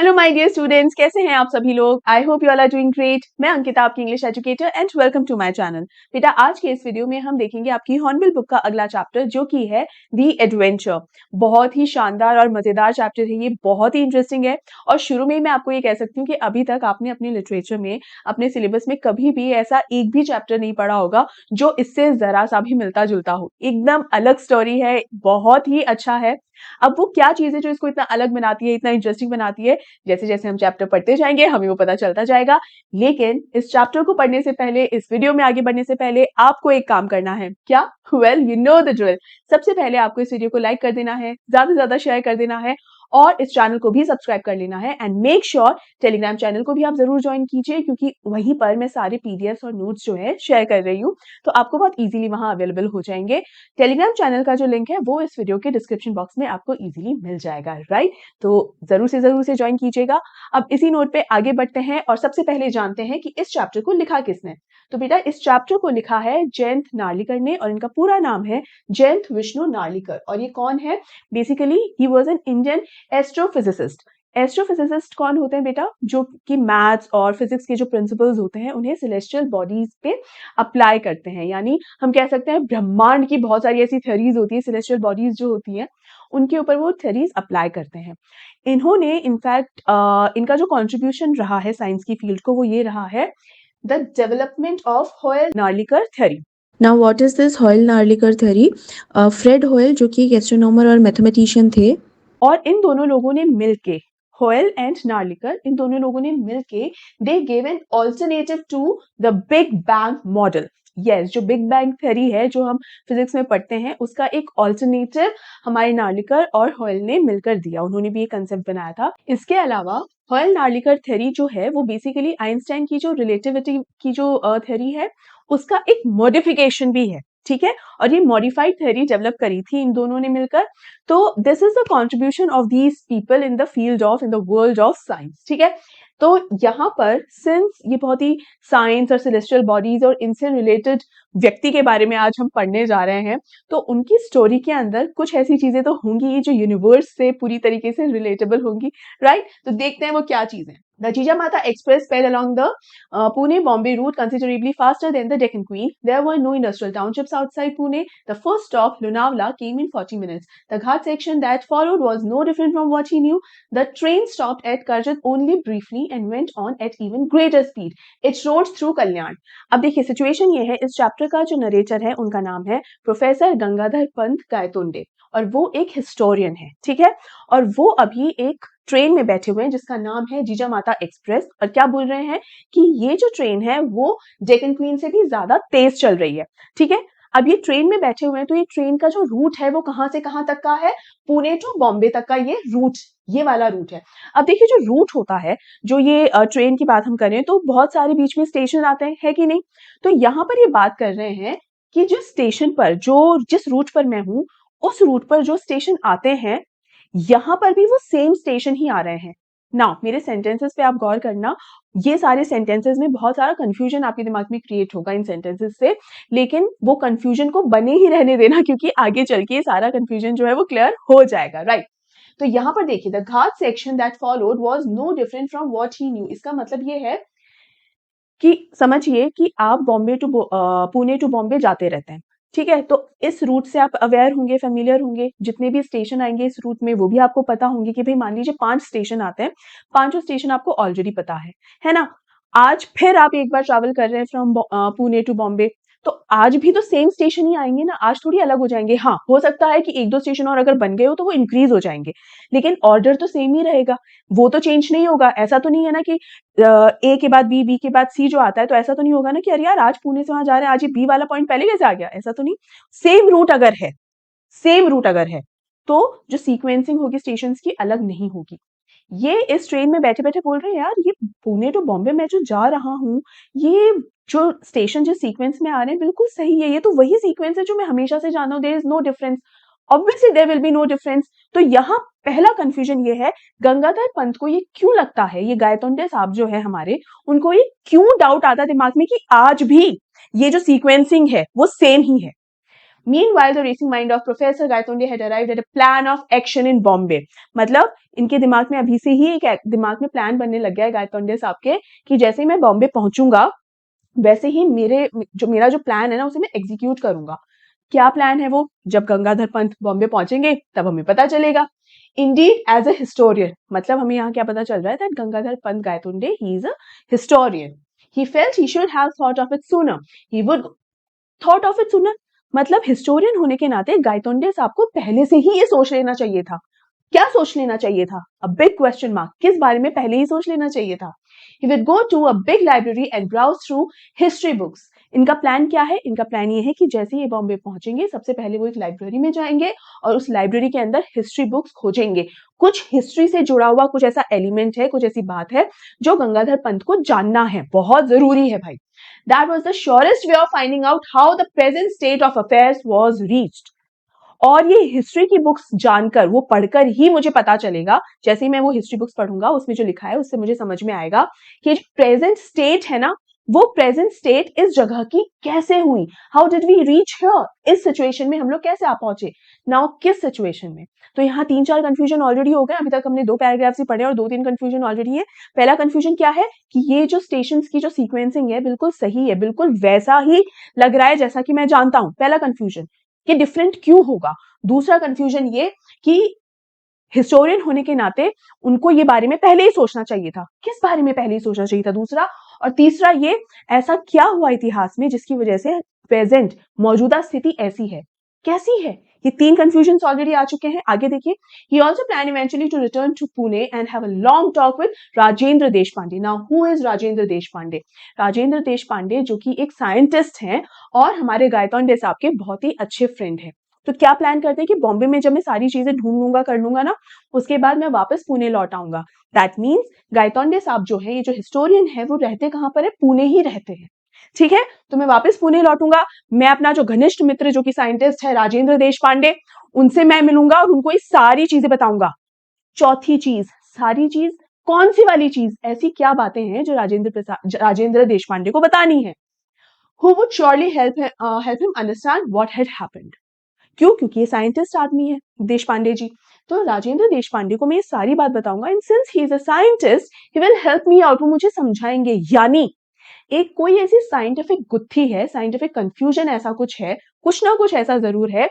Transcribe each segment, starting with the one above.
Hello my dear students, कैसे हैं आप सभी लोग। I hope you all are doing great. मैं अंकिता, आपकी English educator, and welcome to my channel. बेटा, आज के इस वीडियो में हम देखेंगे आपकी हॉर्नबिल बुक का अगला चैप्टर, जो कि है दी एडवेंचर। बहुत ही शानदार और मजेदार चैप्टर है ये, बहुत ही इंटरेस्टिंग है। और शुरू में ही मैं आपको ये कह सकती हूँ कि अभी तक आपने अपने लिटरेचर में, अपने सिलेबस में कभी भी ऐसा एक भी चैप्टर नहीं पढ़ा होगा जो इससे जरा सा भी मिलता जुलता हो। एकदम अलग स्टोरी है, बहुत ही अच्छा है। अब वो क्या चीज है जो इसको इतना अलग बनाती है, इतना इंटरेस्टिंग बनाती है, जैसे जैसे हम चैप्टर पढ़ते जाएंगे हमें वो पता चलता जाएगा। लेकिन इस चैप्टर को पढ़ने से पहले, इस वीडियो में आगे बढ़ने से पहले, आपको एक काम करना है। क्या? Well, you know the drill. सबसे पहले आपको इस वीडियो को लाइक कर देना है, ज्यादा से ज्यादा शेयर कर देना है, और इस चैनल को भी सब्सक्राइब कर लेना है। And make sure Telegram channel को भी आप जरूर ज्वाइन कीजिए, क्योंकि वहीं पर मैं सारे पीडीएफ और नोट्स जो है शेयर कर रही हूँ, तो आपको बहुत इजीली वहां अवेलेबल हो जाएंगे। टेलीग्राम चैनल का जो लिंक है वो इस वीडियो के डिस्क्रिप्शन बॉक्स में आपको इजीली मिल जाएगा, राइट? तो जरूर से ज्वाइन कीजिएगा। अब इसी नोट पे आगे बढ़ते हैं और सबसे पहले जानते हैं कि इस चैप्टर को लिखा किसने। तो बेटा, इस चैप्टर को लिखा है जयंत नार्लिकर ने, और इनका पूरा नाम है जयंत विष्णु नार्लिकर। और ये कौन है? Basically he was an Indian astrophysicist. Astrophysicist कौन होते हैं बेटा? जो कि मैथ्स और फिजिक्स के जो प्रिंसिपल्स होते हैं उन्हें सेलेस्टियल बॉडीज पे अप्लाई करते हैं। यानी हम कह सकते हैं ब्रह्मांड की बहुत सारी ऐसी थ्योरीज होती है, सेलेस्टियल बॉडीज जो होती हैं उनके ऊपर वो थ्योरीज अप्लाई करते हैं। इन्होंने इनफैक्ट इनका जो कंट्रीब्यूशन रहा है साइंस की फील्ड को, वो ये रहा है, the development of होयल-नार्लिकर theory. Now, what is this Hoyle-Narlikar theory? Fred होयल, जो कि एक एस्ट्रोनॉमर और मैथमेटिशियन थे, और इन दोनों लोगों ने मिलके, होयल एंड नार्लिकर, इन दोनों लोगों ने मिलके they gave an alternative to the big bang model. Yes, जो बिग बैंग थ्योरी है जो हम फिजिक्स में पढ़ते हैं, उसका एक ऑल्टरनेटिव हमारे नार्लिकर और होयल ने मिलकर दिया। उन्होंने भी ये कंसेप्ट बनाया था। इसके अलावा होयल नार्लिकर थ्योरी जो है वो बेसिकली आइंस्टाइन की जो रिलेटिविटी की जो थ्योरी है उसका एक मॉडिफिकेशन भी है, ठीक है। और ये मॉडिफाइड थ्योरी डेवलप करी थी इन दोनों ने मिलकर। तो this is the contribution of these people in the field of, in the world of science, ठीक है। तो यहाँ पर सिंस ये बहुत ही साइंस और सेलेस्टियल बॉडीज और इनसे रिलेटेड व्यक्ति के बारे में आज हम पढ़ने जा रहे हैं, तो उनकी स्टोरी के अंदर कुछ ऐसी चीजें तो होंगी जो यूनिवर्स से पूरी तरीके से रिलेटेबल होंगी, राइट? तो देखते हैं वो क्या चीजें। The Jijamata Express sped along the Pune-Bombay route considerably faster than the Deccan Queen. There were no industrial townships outside Pune. The first stop, Lonavala, came in 40 minutes. The Ghat section that followed was no different from what he knew. The train stopped at Karjat only briefly and went on at even greater speed. It rode through Kalyan. अब देखिए situation ये है, इस chapter का जो narrator है उनका नाम है प्रोफेसर गंगाधर पंत गायतोंडे, और वो एक हिस्टोरियन है, ठीक है। और वो अभी एक ट्रेन में बैठे हुए हैं जिसका नाम है जीजामाता एक्सप्रेस, और क्या बोल रहे हैं कि ये जो ट्रेन है वो डेक्कन क्वीन से भी ज्यादा तेज चल रही है, ठीक है। अब ये ट्रेन में बैठे हुए हैं, तो ये ट्रेन का जो रूट है वो कहां से कहां तक का है? पुणे टू बॉम्बे तक का ये रूट, ये वाला रूट है। अब देखिए जो रूट होता है, जो ये ट्रेन की बात हम करें तो बहुत सारे बीच में स्टेशन आते हैं, है कि नहीं? तो यहाँ पर ये बात कर रहे हैं कि जिस स्टेशन पर, जो जिस रूट पर मैं हूं, उस रूट पर जो स्टेशन आते हैं, यहां पर भी वो सेम स्टेशन ही आ रहे हैं। नाउ मेरे सेंटेंसेस पे आप गौर करना, ये सारे सेंटेंसेस में बहुत सारा कंफ्यूजन आपके दिमाग में क्रिएट होगा इन सेंटेंसेस से, लेकिन वो कंफ्यूजन को बने ही रहने देना, क्योंकि आगे चल के सारा कंफ्यूजन जो है वो क्लियर हो जाएगा, राइट? तो यहां पर देखिए, the ghat section that followed was no different from what he knew. इसका मतलब ये है कि समझिए कि आप पुणे टू बॉम्बे जाते रहते हैं, ठीक है। तो इस रूट से आप अवेयर होंगे, फेमिलियर होंगे, जितने भी स्टेशन आएंगे इस रूट में वो भी आपको पता होंगे कि भाई मान लीजिए 5 स्टेशन आते हैं, पांचों स्टेशन आपको ऑलरेडी पता है ना। आज फिर आप एक बार ट्रैवल कर रहे हैं फ्रॉम पुणे टू बॉम्बे, तो आज भी तो सेम स्टेशन ही आएंगे ना, आज थोड़ी अलग हो जाएंगे। हाँ, हो सकता है कि एक दो स्टेशन और अगर बन गए हो तो वो इंक्रीज हो जाएंगे, लेकिन ऑर्डर तो सेम ही रहेगा, वो तो चेंज नहीं होगा। ऐसा तो नहीं है ना कि ए के बाद बी, बी के बाद सी जो आता है, तो ऐसा तो नहीं होगा ना कि अरे यार आज पुणे से वहां जा रहे हैं, आज ये बी वाला पॉइंट पहले कैसे आ गया, ऐसा तो नहीं। सेम रूट अगर है, सेम रूट अगर है, तो जो सीक्वेंसिंग होगी स्टेशन की अलग नहीं होगी। ये इस ट्रेन में बैठे बैठे बोल रहे हैं यार, ये पुणे टू बॉम्बे मैं जो जा रहा हूँ, ये जो स्टेशन जिस सीक्वेंस में आ रहे हैं बिल्कुल सही है, ये तो वही सीक्वेंस है जो मैं हमेशा से जाना हूं, there is no difference. Obviously there will be no difference. तो यहाँ पहला कंफ्यूजन ये है, गंगाधर पंत को ये क्यों लगता है, ये गायतोंडे साहब जो है हमारे, उनको ये क्यों डाउट आता है दिमाग में कि आज भी ये जो सीक्वेंसिंग है वो सेम ही है। Meanwhile, the racing mind of Professor Gaitonde had arrived at a plan of action in Bombay. मतलब इनके दिमाग में अभी से ही एक दिमाग में प्लान बनने लग गया है गायतोंडे साहब के कि जैसे ही मैं बॉम्बे पहुंचूंगा वैसे ही मेरा जो प्लान है ना उसे मैं एग्जीक्यूट करूंगा। क्या प्लान है वो? जब गंगाधर पंत बॉम्बे पहुंचेंगे तब हमें पता चलेगा। इंडीड एज अ हिस्टोरियन, मतलब हमें यहाँ क्या पता चल रहा है that Gangadhar Pant Gaitonde he is a historian. He felt he should have thought of it sooner. He would thought of it sooner, मतलब हिस्टोरियन होने के नाते गायतोंडे साहब को पहले से ही ये सोच लेना चाहिए था। क्या सोच लेना चाहिए था? A big question mark. किस बारे में पहले ही सोच लेना चाहिए था? He would go to a big library and browse through history books. इनका प्लान क्या है? इनका प्लान ये है कि जैसे ही बॉम्बे पहुंचेंगे सबसे पहले वो एक लाइब्रेरी में जाएंगे और उस लाइब्रेरी के अंदर हिस्ट्री बुक्स खोजेंगे। कुछ हिस्ट्री से जुड़ा हुआ कुछ ऐसा एलिमेंट है, कुछ ऐसी बात है जो गंगाधर पंत को जानना है, बहुत जरूरी है भाई। That was the surest way of finding out how the present state of affairs was reached. और ये हिस्ट्री की बुक्स जानकर, वो पढ़कर ही मुझे पता चलेगा, जैसे ही मैं वो हिस्ट्री बुक्स पढ़ूंगा उसमें जो लिखा है उससे मुझे समझ में आएगा कि प्रेजेंट स्टेट है ना, वो प्रेजेंट स्टेट इस जगह की कैसे हुई। How did we reach here, इस सिचुएशन में हम लोग कैसे आ पहुंचे। नाउ किस सिचुएशन में। तो यहाँ 3-4 कंफ्यूजन ऑलरेडी हो गए। अभी तक हमने 2 पैराग्राफ्स ही पढ़े और 2-3 कंफ्यूजन ऑलरेडी है। पहला कंफ्यूजन क्या है कि ये जो स्टेशंस की जो सीक्वेंसिंग है बिल्कुल सही है, बिल्कुल वैसा ही लग रहा है जैसा कि मैं जानता हूं। पहला कंफ्यूजन कि डिफरेंट क्यों होगा। दूसरा कंफ्यूजन ये कि हिस्टोरियन होने के नाते उनको ये बारे में पहले ही सोचना चाहिए था। किस बारे में पहले ही सोचना चाहिए था? दूसरा। और तीसरा ये, ऐसा क्या हुआ इतिहास में जिसकी वजह से प्रेजेंट मौजूदा स्थिति ऐसी है, कैसी है। ये 3 कंफ्यूजन्स ऑलरेडी आ चुके हैं। आगे देखिए। He also planned eventually to return to Pune and have a long talk with Rajendra Deshpande. Now who is Rajendra Deshpande? Rajendra Deshpande जो कि एक साइंटिस्ट हैं और हमारे गायतोंडे साहब के बहुत ही अच्छे फ्रेंड हैं। तो क्या प्लान करते हैं कि बॉम्बे में जब मैं सारी चीजें ढूंढ लूंगा, कर लूंगा ना, उसके बाद मैं वापस पुणे लौट आऊंगा। दैट मीन्स गायतोंडे साहब जो है, ये जो हिस्टोरियन है, वो रहते कहां पर है? पुणे ही रहते हैं। ठीक है, तो मैं वापस पुणे लौटूंगा। मैं अपना जो घनिष्ठ मित्र जो कि साइंटिस्ट है राजेंद्र देशपांडे, उनसे मैं मिलूंगा और उनको ये सारी चीजें बताऊंगा। चौथी चीज, सारी चीज कौन सी वाली चीज? ऐसी क्या बातें हैं जो राजेंद्र देशपांडे को बतानी है। Who would surely help him understand what had happened. क्यों? क्योंकि ये साइंटिस्ट आदमी है देशपांडे जी। तो राजेंद्र देशपांडे को मैं ये सारी बात बताऊंगा। And since he is a scientist he will help me out, वो मुझे समझाएंगे। यानी एक कोई ऐसी साइंटिफिक गुत्थी है, साइंटिफिक कंफ्यूजन ऐसा कुछ है, कुछ ना कुछ ऐसा जरूर है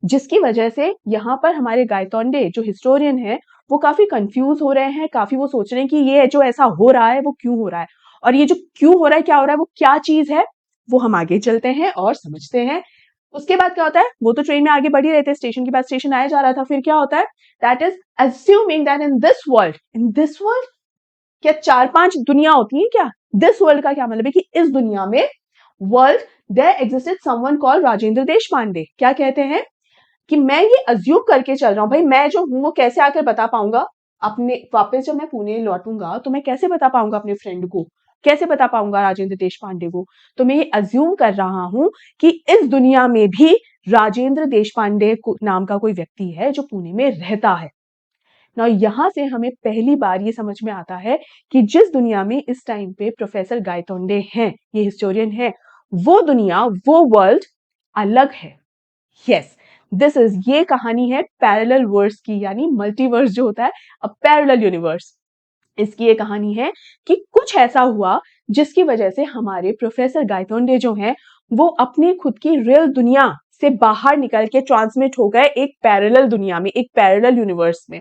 जिसकी वजह से यहाँ पर हमारे गायतोंडे जो हिस्टोरियन है वो काफी कंफ्यूज हो रहे हैं। काफी वो सोच रहे हैं कि ये जो ऐसा हो रहा है वो क्यों हो रहा है, और ये जो क्यों हो रहा है, क्या हो रहा है, वो क्या चीज है, वो हम आगे चलते हैं और समझते हैं। उसके बाद क्या होता है? वो तो ट्रेन में आगे बढ़ ही रहे थे, स्टेशन के बाद स्टेशन आया जा रहा था। फिर क्या होता है? That is assuming that in this world क्या 4-5 दुनिया होती है क्या? दिस वर्ल्ड का क्या मतलब है कि इस दुनिया में, world, there existed someone called Rajendra Deshpande. क्या कहते हैं कि मैं ये अज्यूम करके चल रहा हूं, भाई मैं जो हूं वो कैसे आकर बता पाऊंगा अपने, वापस जब मैं पुणे लौटूंगा तो मैं कैसे बता पाऊंगा अपने फ्रेंड को, कैसे बता पाऊंगा राजेंद्र देशपांडे को। तो मैं ये अज्यूम कर रहा हूं कि इस दुनिया में भी राजेंद्र देशपांडे नाम का कोई व्यक्ति है जो पुणे में रहता है ना। यहां से हमें पहली बार ये समझ में आता है कि जिस दुनिया में इस टाइम पे प्रोफेसर गायतोंडे हैं, ये हिस्टोरियन है, वो दुनिया, वो वर्ल्ड अलग है। यस, दिस इज, ये कहानी है पैरेलल वर्स की, यानी मल्टीवर्स जो होता है, अ पैरेलल यूनिवर्स। इसकी ये कहानी है कि कुछ ऐसा हुआ जिसकी वजह से हमारे प्रोफेसर गायतोंडे जो हैं वो अपने खुद की रियल दुनिया से बाहर निकल के ट्रांसमिट हो गए एक पैरेलल दुनिया में, एक पैरेलल यूनिवर्स में।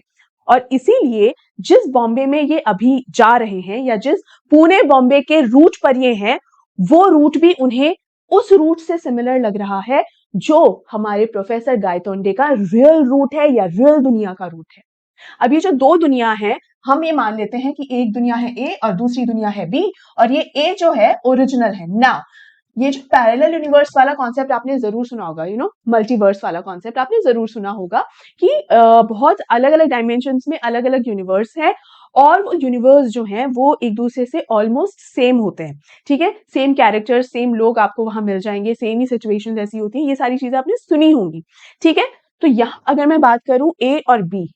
और इसीलिए जिस बॉम्बे में ये अभी जा रहे हैं, या जिस पुणे बॉम्बे के रूट पर ये हैं, वो रूट भी उन्हें उस रूट से सिमिलर लग रहा है जो हमारे प्रोफेसर गायतोंडे का रियल रूट है या रियल दुनिया का रूट है। अब ये जो 2 दुनिया है, हम ये मान लेते हैं कि एक दुनिया है ए और दूसरी दुनिया है बी, और ये ए जो है ओरिजिनल है ना। ये जो पैरेलल यूनिवर्स वाला कॉन्सेप्ट आपने जरूर सुना होगा, मल्टीवर्स वाला कॉन्सेप्ट आपने जरूर सुना होगा कि बहुत अलग अलग डायमेंशंस में अलग अलग यूनिवर्स है, और वो यूनिवर्स जो हैं वो एक दूसरे से ऑलमोस्ट सेम होते हैं। ठीक है, सेम कैरेक्टर्स, सेम लोग आपको वहां मिल जाएंगे, सेम ही सिचुएशंस ऐसी होती हैं, ये सारी चीजें आपने सुनी होंगी। ठीक है, तो यहाँ अगर मैं बात करूं ए और बी,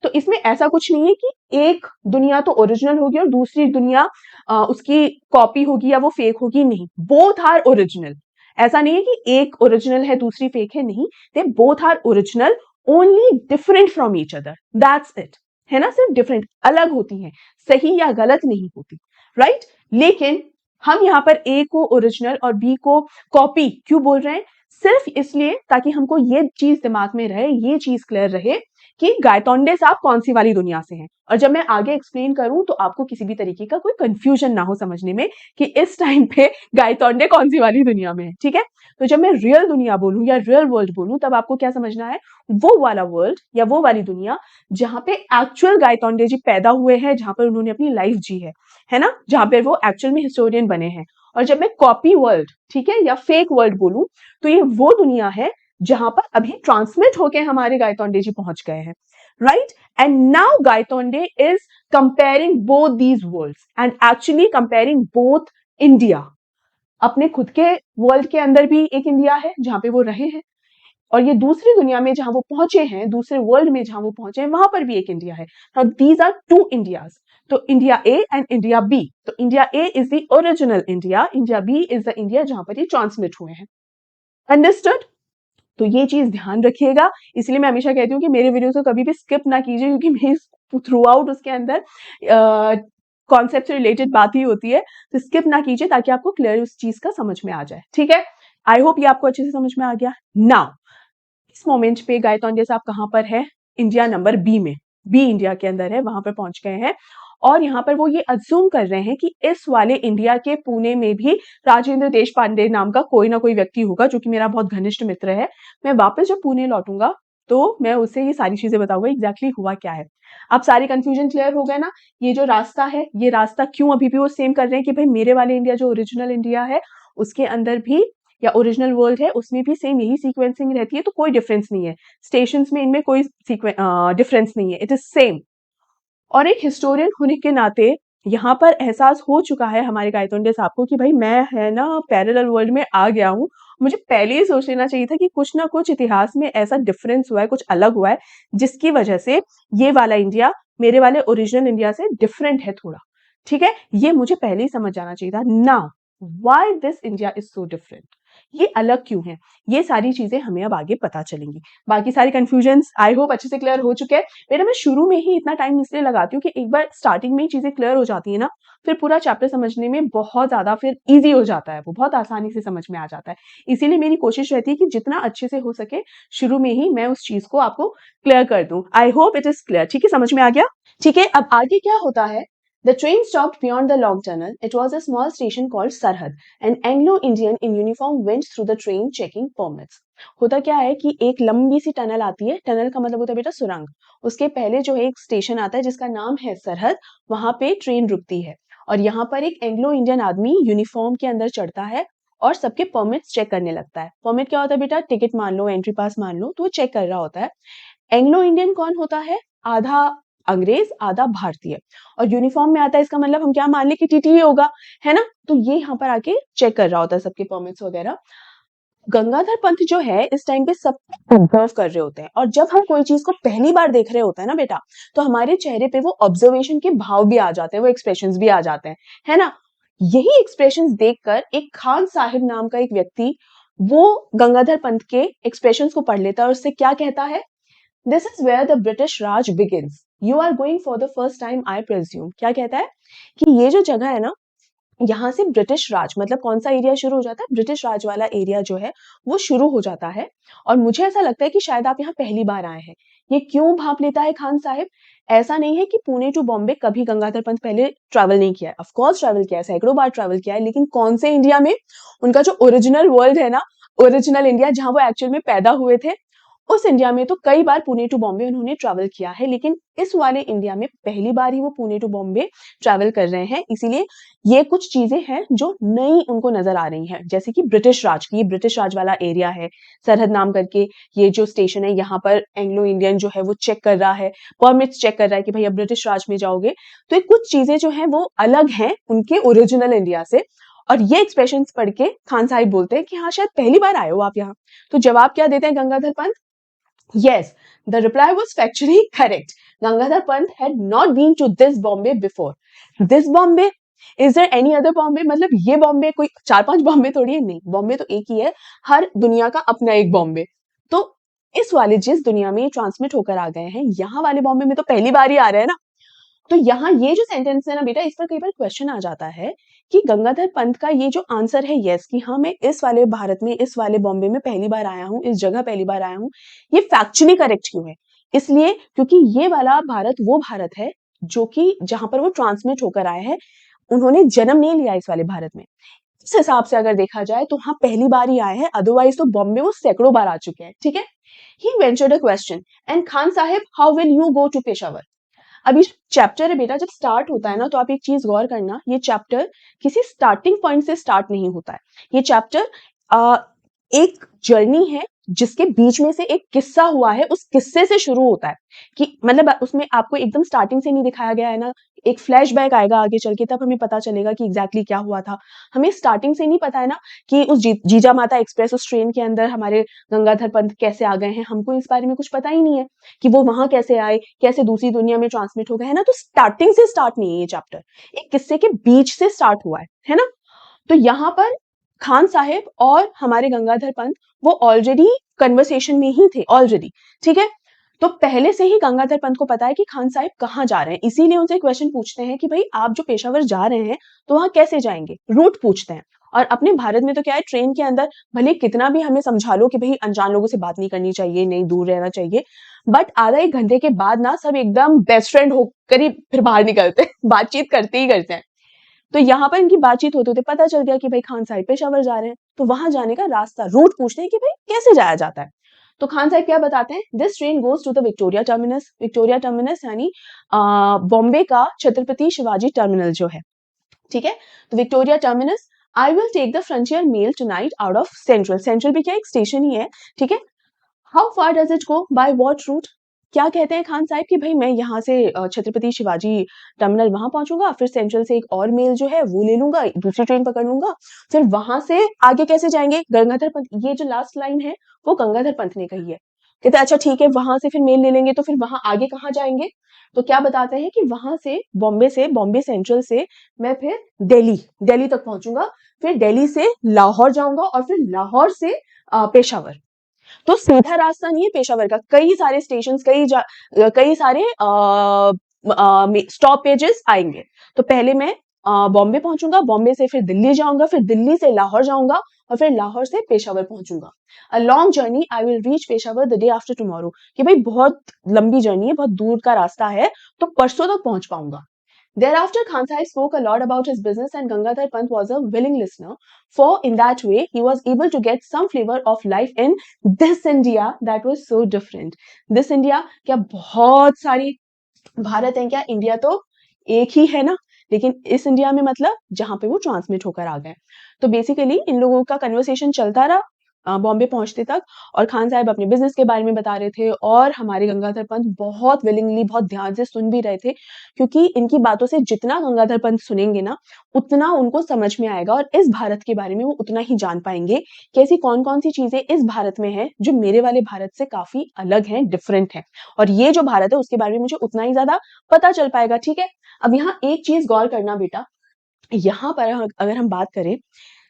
तो इसमें ऐसा कुछ नहीं है कि एक दुनिया तो ओरिजिनल होगी और दूसरी दुनिया उसकी कॉपी होगी या वो फेक होगी, नहीं, बोथ आर ओरिजिनल। ऐसा नहीं है कि एक ओरिजिनल है दूसरी फेक है, नहीं, they both are original, only different from each other, that's it, है ना, सिर्फ डिफरेंट, अलग होती हैं, सही या गलत नहीं होती, राइट। लेकिन हम यहाँ पर ए को ओरिजिनल और बी को कॉपी क्यों बोल रहे हैं? सिर्फ इसलिए ताकि हमको ये चीज दिमाग में रहे, ये चीज क्लियर रहे कि गायतोंडे साहब कौन सी वाली दुनिया से हैं, और जब मैं आगे एक्सप्लेन करूं तो आपको किसी भी तरीके का कोई कंफ्यूजन ना हो समझने में कि इस टाइम पे गायतोंडे कौन सी वाली दुनिया में है, ठीक है। तो जब मैं रियल दुनिया बोलूं या रियल वर्ल्ड बोलूं तब आपको क्या समझना है, वो वाला वर्ल्ड या वो वाली दुनिया जहां पे एक्चुअल गायतोंडे जी पैदा हुए हैं, जहां पर उन्होंने अपनी लाइफ जी है ना, जहां पर वो एक्चुअल में हिस्टोरियन बने हैं। और जब मैं कॉपी वर्ल्ड, ठीक है, या फेक वर्ल्ड बोलूं तो ये वो दुनिया है जहां पर अभी ट्रांसमिट होके हमारे गायतोंडे जी पहुंच गए हैं, right? And now Gaitonde is comparing both these worlds and actually comparing both India. अपने खुद के वर्ल्ड के अंदर भी एक इंडिया है जहां पे वो रहे हैं, और ये दूसरी दुनिया में जहां वो पहुंचे हैं, दूसरे वर्ल्ड में जहां वो पहुंचे हैं, वहां पर भी एक इंडिया है। Now these are two Indias. तो India A and India B. तो India A is the original India, India B is the India जहां पर ये ट्रांसमिट हुए हैं। अंडरस्टूड? तो ये चीज ध्यान रखिएगा, इसलिए मैं हमेशा कहती हूँ कि मेरे वीडियो को कभी भी स्किप ना कीजिए, क्योंकि मेरी थ्रू आउट उसके अंदर कॉन्सेप्ट से रिलेटेड बात ही होती है, तो स्किप ना कीजिए ताकि आपको क्लियर उस चीज का समझ में आ जाए, ठीक है। आई होप ये आपको अच्छे से समझ में आ गया। नाउ इस मोमेंट पे गायतोंडे साहब कहाँ पर है? इंडिया नंबर बी में, बी इंडिया के अंदर है, वहां पर पहुंच गए हैं, और यहाँ पर वो ये अज्यूम कर रहे हैं कि इस वाले इंडिया के पुणे में भी राजेंद्र देश पांडे नाम का कोई ना कोई व्यक्ति होगा, जो कि मेरा बहुत घनिष्ठ मित्र है। मैं वापस जब पुणे लौटूंगा तो मैं उसे ये सारी चीजें बताऊंगा एग्जैक्टली हुआ क्या है। अब सारे कंफ्यूजन क्लियर हो गए ना? ये जो रास्ता है, ये रास्ता क्यों अभी भी वो सेम कर रहे हैं कि भाई मेरे वाले इंडिया जो ओरिजिनल इंडिया है उसके अंदर भी, या ओरिजिनल वर्ल्ड है उसमें भी सेम यही सीक्वेंसिंग रहती है, तो कोई डिफरेंस नहीं है, स्टेशंस में इनमें कोई डिफरेंस नहीं है, इट इज सेम। और एक हिस्टोरियन होने के नाते यहाँ पर एहसास हो चुका है हमारे गायतोंडे साहब को कि भाई मैं है ना पैरेलल वर्ल्ड में आ गया हूँ, मुझे पहले ही सोच लेना चाहिए था कि कुछ ना कुछ इतिहास में ऐसा डिफरेंस हुआ है, कुछ अलग हुआ है, जिसकी वजह से ये वाला इंडिया मेरे वाले ओरिजिनल इंडिया से डिफरेंट है थोड़ा, ठीक है। ये मुझे पहले ही समझ जाना चाहिए था। Now why this India is so different, ये अलग क्यों है, ये सारी चीजें हमें अब आगे पता चलेंगी। बाकी सारे कंफ्यूजन्स आई होप अच्छे से क्लियर हो चुके हैं। बेटा मैं शुरू में ही इतना टाइम इसलिए लगाती हूँ कि एक बार स्टार्टिंग में ही चीजें क्लियर हो जाती है ना, फिर पूरा चैप्टर समझने में बहुत ज्यादा फिर इजी हो जाता है, वो बहुत आसानी से समझ में आ जाता है। इसीलिए मेरी कोशिश रहती है कि जितना अच्छे से हो सके शुरू में ही मैं उस चीज को आपको क्लियर कर दूं। I hope it is clear, ठीक है, समझ में आ गया, ठीक है। अब आगे क्या होता है, The train stopped beyond the long tunnel. It was a small station called Sarhad. An Anglo-Indian in uniform went through the train checking permits. होता क्या है कि एक लंबी सी टनल आती है, टनल का मतलब होता है बेटा सुरंग, उसके पहले जो है एक स्टेशन आता है जिसका नाम है सरहद, वहां पे ट्रेन रुकती है, और यहाँ पर एक एंग्लो इंडियन आदमी यूनिफॉर्म के अंदर चढ़ता है और सबके परमिट्स चेक करने लगता है। परमिट क्या होता है बेटा? टिकट मान लो, एंट्री पास मान लो, तो वो चेक कर रहा होता है। एंग्लो इंडियन कौन होता है? आधा अंग्रेज आधा भारतीय, और यूनिफॉर्म में आता है, इसका मतलब हम क्या मान ले कि टीटी होगा, है ना। तो ये यहाँ पर आके चेक कर रहा होता है सबके परमिट्स वगैरह। गंगाधर पंत जो है इस टाइम पे सब ऑब्जर्व कर रहे होते हैं, और जब हम कोई चीज को पहली बार देख रहे होते हैं ना बेटा, तो हमारे चेहरे पे वो ऑब्जर्वेशन के भाव भी आ जाते हैं, वो एक्सप्रेशंस भी आ जाते हैं, है ना। यही एक्सप्रेशंस देखकर एक खान साहिब नाम का एक व्यक्ति वो गंगाधर पंत के एक्सप्रेशंस को पढ़ लेता है और उससे क्या कहता है, this is where the British Raj begins, you are going for the first time I presume. क्या कहता है कि ये जो जगह है ना, यहाँ से ब्रिटिश राज मतलब कौन सा एरिया शुरू हो जाता है? ब्रिटिश राज वाला एरिया जो है वो शुरू हो जाता है, और मुझे ऐसा लगता है कि शायद आप यहाँ पहली बार आए हैं। ये क्यों भाप लेता है खान साहिब? ऐसा नहीं है कि पुणे टू बॉम्बे कभी गंगाधर पंत पहले ट्रैवल नहीं किया है, ऑफ कोर्स ट्रैवल किया है, सैकड़ों बार ट्रैवल किया है, लेकिन कौन से इंडिया में? उनका जो ओरिजिनल वर्ल्ड है ना, ओरिजिनल इंडिया जहां वो एक्चुअल में पैदा हुए थे, उस इंडिया में तो कई बार पुणे टू बॉम्बे उन्होंने ट्रैवल किया है, लेकिन इस वाले इंडिया में पहली बार ही वो पुणे टू बॉम्बे ट्रैवल कर रहे हैं। इसीलिए ये कुछ चीजें हैं जो नई उनको नजर आ रही हैं, जैसे कि ब्रिटिश राज की, ब्रिटिश राज वाला एरिया है, सरहद नाम करके ये जो स्टेशन है, यहाँ पर एंग्लो इंडियन जो है वो चेक कर रहा है, परमिट्स चेक कर रहा है कि भाई अब ब्रिटिश राज में जाओगे। तो ये कुछ चीजें जो है वो अलग हैं उनके ओरिजिनल इंडिया से, और ये एक्सप्रेशन पढ़ के खान साहिब बोलते हैं कि हाँ शायद पहली बार आए हो आप यहाँ। तो जवाब क्या देते हैं Gangadhar Pant? Yes, the reply was factually correct. Gangadhar Pant had not been to this Bombay before. This Bombay is there any other Bombay? मतलब ये बॉम्बे कोई 4-5 बॉम्बे थोड़ी है, नहीं, बॉम्बे तो एक ही है, हर दुनिया का अपना एक बॉम्बे। तो इस वाले जिस दुनिया में ट्रांसमिट होकर आ गए हैं, यहाँ वाले बॉम्बे में तो पहली बार ही आ रहे हैं ना। तो यहाँ ये जो सेंटेंस है ना बेटा, इस पर कई बार क्वेश्चन आ जाता है कि गंगाधर पंत का ये जो आंसर है यस, कि हाँ मैं इस वाले भारत में, इस वाले बॉम्बे में पहली बार आया हूँ, इस जगह पहली बार आया हूँ, ये फैक्चुअली करेक्ट क्यों है? इसलिए क्योंकि ये वाला भारत वो भारत है जो कि जहां पर वो ट्रांसमिट होकर आए हैं, उन्होंने जन्म नहीं लिया इस वाले भारत में। इस हिसाब से अगर देखा जाए तो हाँ पहली बार ही आए हैं, अदरवाइज तो बॉम्बे वो सैकड़ों बार आ चुके हैं, ठीक है। He ventured a question, and Khan Sahib how will you go to Peshawar? अभी चैप्टर है बेटा, जब स्टार्ट होता है ना तो आप एक चीज गौर करना, ये चैप्टर किसी स्टार्टिंग पॉइंट से स्टार्ट नहीं होता है। ये चैप्टर एक जर्नी है जिसके बीच में से एक किस्सा हुआ है, उस किस्से से शुरू होता है। कि मतलब उसमें आपको एकदम स्टार्टिंग से नहीं दिखाया गया है ना, एक फ्लैशबैक आएगा आगे चल के, तब हमें पता चलेगा कि एग्जैक्टली क्या हुआ था। हमें स्टार्टिंग से नहीं पता है ना कि उस जीजा माता एक्सप्रेस, उस ट्रेन के अंदर हमारे गंगाधर पंत कैसे आ गए हैं, हमको इस बारे में कुछ पता ही नहीं है कि वो वहां कैसे आए, कैसे दूसरी दुनिया में ट्रांसमिट हो गए, है ना। तो स्टार्टिंग से स्टार्ट नहीं है ये चैप्टर, एक किस्से के बीच से स्टार्ट हुआ है ना। तो यहाँ पर खान साहिब और हमारे गंगाधर पंत वो ऑलरेडी कन्वर्सेशन में ही थे ऑलरेडी, ठीक है। तो पहले से ही गंगाधर पंत को पता है कि खान साहिब कहाँ जा रहे हैं, इसीलिए उनसे क्वेश्चन पूछते हैं कि भाई आप जो पेशावर जा रहे हैं तो वहां कैसे जाएंगे, रूट पूछते हैं। और अपने भारत में तो क्या है, ट्रेन के अंदर भले कितना भी हमें समझा लो कि भाई अनजान लोगों से बात नहीं करनी चाहिए, नहीं दूर रहना चाहिए, बट आधा एक घंटे के बाद ना सब एकदम बेस्ट फ्रेंड होकर ही फिर बाहर निकलते हैं, बातचीत करते ही करते हैं। तो यहाँ पर इनकी बातचीत होते होते पता चल गया कि भाई खान साहिब पेशावर जा रहे हैं, तो वहां जाने का रास्ता, रूट पूछते हैं कि भाई कैसे जाया जाता है। तो खान साहिब क्या बताते हैं, this train goes to the Victoria Terminus. Victoria Terminus यानी बॉम्बे का छत्रपति शिवाजी टर्मिनल जो है, ठीक है। तो Victoria Terminus, I will take the Frontier Mail tonight out of Central. Central भी क्या एक स्टेशन ही है, ठीक है। How far does it go, by what route? क्या कहते हैं खान साहिब कि भाई मैं यहाँ से छत्रपति शिवाजी टर्मिनल वहां पहुंचूंगा, फिर सेंट्रल से एक और मेल जो है वो ले लूंगा, दूसरी ट्रेन पकड़ लूंगा, फिर वहां से आगे कैसे जाएंगे? गंगाधर पंत, ये जो लास्ट लाइन है वो गंगाधर पंत ने कही है। कहते हैं अच्छा ठीक है, वहां से फिर मेल ले लेंगे, तो फिर वहां आगे कहाँ जाएंगे? तो क्या बताते हैं कि वहां से बॉम्बे सेंट्रल से मैं फिर दिल्ली तक पहुंचूंगा, फिर दिल्ली से लाहौर जाऊंगा, और फिर लाहौर से पेशावर। तो सीधा रास्ता नहीं है पेशावर का, कई सारे स्टेशन, कई सारे स्टॉपेजेस आएंगे। तो पहले मैं बॉम्बे पहुंचूंगा, बॉम्बे से फिर दिल्ली जाऊंगा, फिर दिल्ली से लाहौर जाऊंगा, और फिर लाहौर से पेशावर पहुंचूंगा। A long journey, I will reach Peshawar the day after tomorrow. कि भाई बहुत लंबी जर्नी है, बहुत दूर का रास्ता है, तो परसों तक पहुंच पाऊंगा। Thereafter, Khan Sahib spoke a lot about his business, and Gangadhar Pant was a willing listener, for in that way he was able to get some flavor of life in this India that was so different. This India, क्या बहुत सारी भारत है क्या? India तो एक ही है ना, लेकिन इस इंडिया में मतलब जहां पे वो ट्रांसमिट होकर आ गए। तो बेसिकली इन लोगों का कन्वर्सेशन चलता रहा बॉम्बे पहुंचते तक, और खान साहब अपने बिजनेस के बारे में बता रहे थे, और हमारे गंगाधर पंत बहुत विलिंगली, बहुत ध्यान से सुन भी रहे थे, क्योंकि इनकी बातों से जितना गंगाधर पंत सुनेंगे ना उतना उनको समझ में आएगा, और इस भारत के बारे में वो उतना ही जान पाएंगे कि ऐसी कौन कौन सी चीजें इस भारत में है जो मेरे वाले भारत से काफी अलग है, डिफरेंट है, और ये जो भारत है उसके बारे में मुझे उतना ही ज्यादा पता चल पाएगा, ठीक है। अब यहाँ एक चीज गौर करना बेटा, यहाँ पर अगर हम बात करें,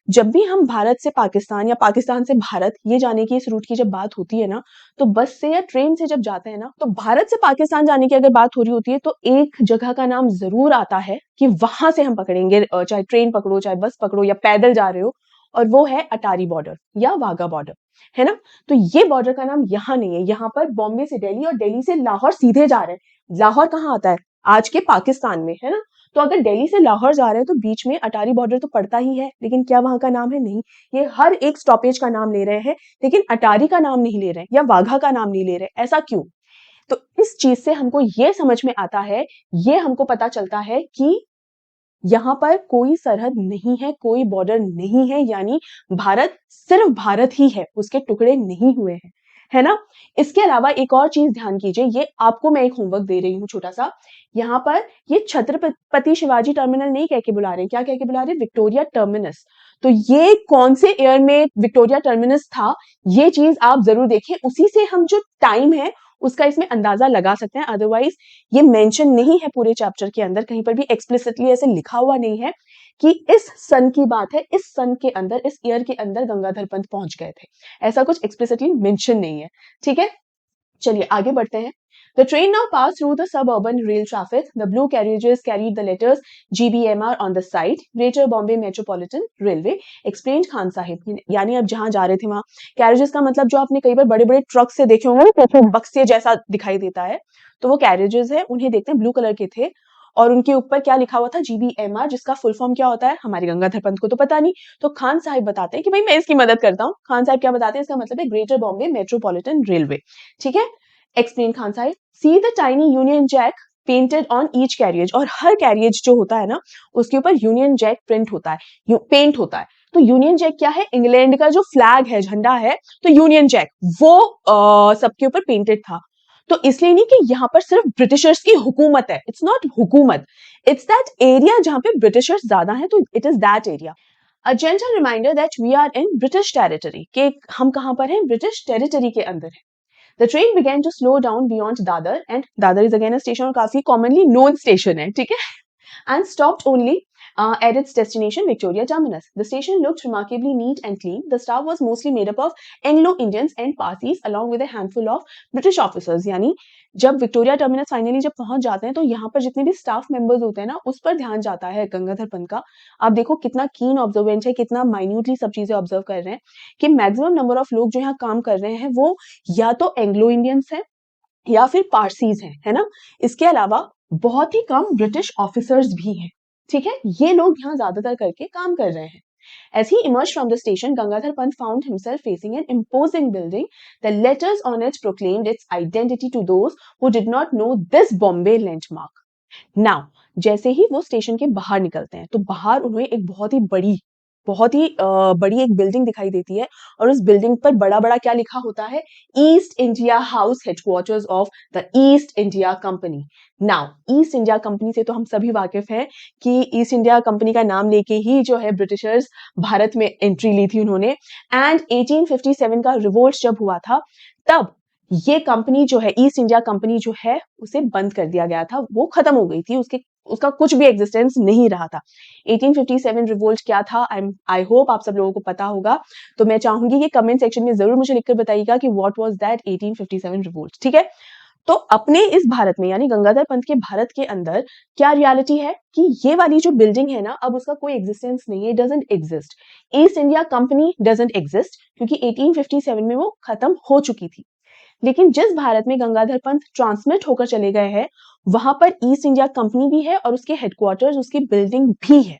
जब भी हम भारत से पाकिस्तान या पाकिस्तान से भारत ये जाने की, इस रूट की जब बात होती है ना, तो बस से या ट्रेन से जब जाते हैं ना, तो भारत से पाकिस्तान जाने की अगर बात हो रही होती है तो एक जगह का नाम जरूर आता है कि वहां से हम पकड़ेंगे, चाहे ट्रेन पकड़ो, चाहे बस पकड़ो, या पैदल जा रहे हो, और वो है अटारी बॉर्डर या वाघा बॉर्डर, है ना। तो ये बॉर्डर का नाम यहाँ नहीं है, यहाँ पर बॉम्बे से दिल्ली और दिल्ली से लाहौर सीधे जा रहे हैं। लाहौर कहाँ आता है? आज के पाकिस्तान में, है ना। तो अगर दिल्ली से लाहौर जा रहे हैं तो बीच में अटारी बॉर्डर तो पड़ता ही है, लेकिन क्या वहां का नाम है? नहीं। ये हर एक स्टॉपेज का नाम ले रहे हैं, लेकिन अटारी का नाम नहीं ले रहे या वाघा का नाम नहीं ले रहे। ऐसा क्यों? तो इस चीज से हमको ये समझ में आता है, ये हमको पता चलता है कि यहाँ पर कोई सरहद नहीं है, कोई बॉर्डर नहीं है, यानी भारत सिर्फ भारत ही है, उसके टुकड़े नहीं हुए हैं, है ना। इसके अलावा एक और चीज ध्यान कीजिए, ये आपको मैं एक होमवर्क दे रही हूँ छोटा सा। यहाँ पर ये छत्रपति शिवाजी टर्मिनल नहीं कह के बुला रहे, क्या कह के बुला रहे? Victoria terminus. तो ये कौन से ईयर में विक्टोरिया टर्मिनस था, ये चीज आप जरूर देखिए, उसी से हम जो टाइम है उसका इसमें अंदाजा लगा सकते हैं। अदरवाइज ये मेंशन नहीं है पूरे चैप्टर के अंदर, कहीं पर भी एक्सप्लिसिटली ऐसे लिखा हुआ नहीं है कि इस सन की बात है, इस सन के अंदर, इस ईयर के अंदर गंगाधर पंत पहुंच गए थे, ऐसा कुछ एक्सप्लिसिटली मेंशन नहीं है। ठीक है, चलिए आगे बढ़ते हैं। The train now passed through the suburban rail traffic. The blue carriages carried the letters GBMR on the side. Greater Bombay Metropolitan Railway, explained Khan Sahib. यानी अब जहां जा रहे थे वहां कैरिजेस का मतलब जो आपने कई बार बड़े बड़े ट्रक से देखे होंगे ना, बक्से जैसा दिखाई देता है, तो वो कैरिजेस है, उन्हें देखते हैं, ब्लू कलर के थे और उनके ऊपर क्या लिखा हुआ था, GBMR, जिसका फुल फॉर्म क्या होता है हमारे गंगाधर पंत को तो पता नहीं, तो खान साहिब बताते हैं कि भाई मैं इसकी मदद करता हूँ। खान साहिब क्या बताते हैं, इसका मतलब है ग्रेटर बॉम्बे मेट्रोपॉलिटन रेलवे। ठीक है, explain Khan Sahib. See the tiny Union Jack painted on each carriage, और हर कैरियज जो होता है ना उसके ऊपर यूनियन जैक प्रिंट होता है, पेंट होता है। तो यूनियन जैक क्या है, इंग्लैंड का जो फ्लैग है, झंडा है, तो यूनियन जैक वो सबके ऊपर पेंटेड था। तो इसलिए नहीं कि यहाँ पर सिर्फ ब्रिटिशर्स की हुकूमत है, इट्स नॉट हुकूमत, इट्स दैट एरिया जहां पे ब्रिटिशर्स ज्यादा हैं, तो it is that area. A gentle reminder that we are in British territory, के हम कहां पर हैं, ब्रिटिश टेरिटरी के अंदर है। The train began to slow down beyond Dadar, and Dadar is again a station और काफी commonly known station है, ठीक है, and stopped only at its destination, Victoria Terminus. The station looked remarkably neat and clean. The staff was mostly made up of Anglo-Indians and Parsis, along with a handful of British officers. यानी जब Victoria terminus finally जब पहुंच जाते हैं तो यहाँ पर जितने भी स्टाफ मेंबर्स होते हैं ना उस पर ध्यान जाता है गंगाधर पंत का। आप देखो कितना कीन ऑब्जर्वेंट है, कितना माइन्यूटली सब चीजें ऑब्जर्व कर रहे हैं कि मैक्सिमम नंबर ऑफ लोग जो यहाँ काम कर रहे हैं वो या तो एंग्लो इंडियंस हैं या फिर पारसीज हैं, है ना। इसके अलावा बहुत ही कम ब्रिटिश ऑफिसर्स भी हैं, ठीक है, ये लोग यहाँ ज्यादातर करके काम कर रहे हैं। As he emerged from the station, Gangadhar Pant found himself facing an imposing building. The letters on it proclaimed its identity to those who did not know this Bombay landmark. Now, जैसे ही वो station के बाहर निकलते हैं तो बाहर उन्हें एक बहुत ही बड़ी एक बिल्डिंग दिखाई देती है और उस बिल्डिंग पर बड़ा बड़ा क्या लिखा होता है, east India house headquarters of the east India company. Now east India company से तो हम सभी वाकिफ हैं कि ईस्ट इंडिया कंपनी का नाम लेके ही जो है ब्रिटिशर्स भारत में एंट्री ली थी उन्होंने। एंड 1857 का रिवोल्ट जब हुआ था तब ये कंपनी जो है, ईस्ट इंडिया कंपनी जो है, उसे बंद कर दिया गया था, वो खत्म हो गई थी, उसका कुछ भी एग्जिस्टेंस नहीं रहा था। 1857 रिवोल्ट क्या था, आई होप आप सब लोगों को पता होगा, तो मैं चाहूंगी कि कमेंट सेक्शन में जरूर मुझे लिखकर बताइएगा कि व्हाट वाज दैट 1857 रिवोल्ट। ठीक है, तो अपने इस भारत में यानी गंगाधर पंत के भारत के अंदर क्या रियलिटी है कि ये वाली जो बिल्डिंग है ना अब उसका कोई एग्जिस्टेंस नहीं है, doesn't exist. East India company doesn't exist क्योंकि 1857 में वो खत्म हो चुकी थी। लेकिन जिस भारत में गंगाधर पंत ट्रांसमिट होकर चले गए हैं वहां पर ईस्ट इंडिया कंपनी भी है और उसके हेडक्वार्टर्स, उसकी बिल्डिंग भी है।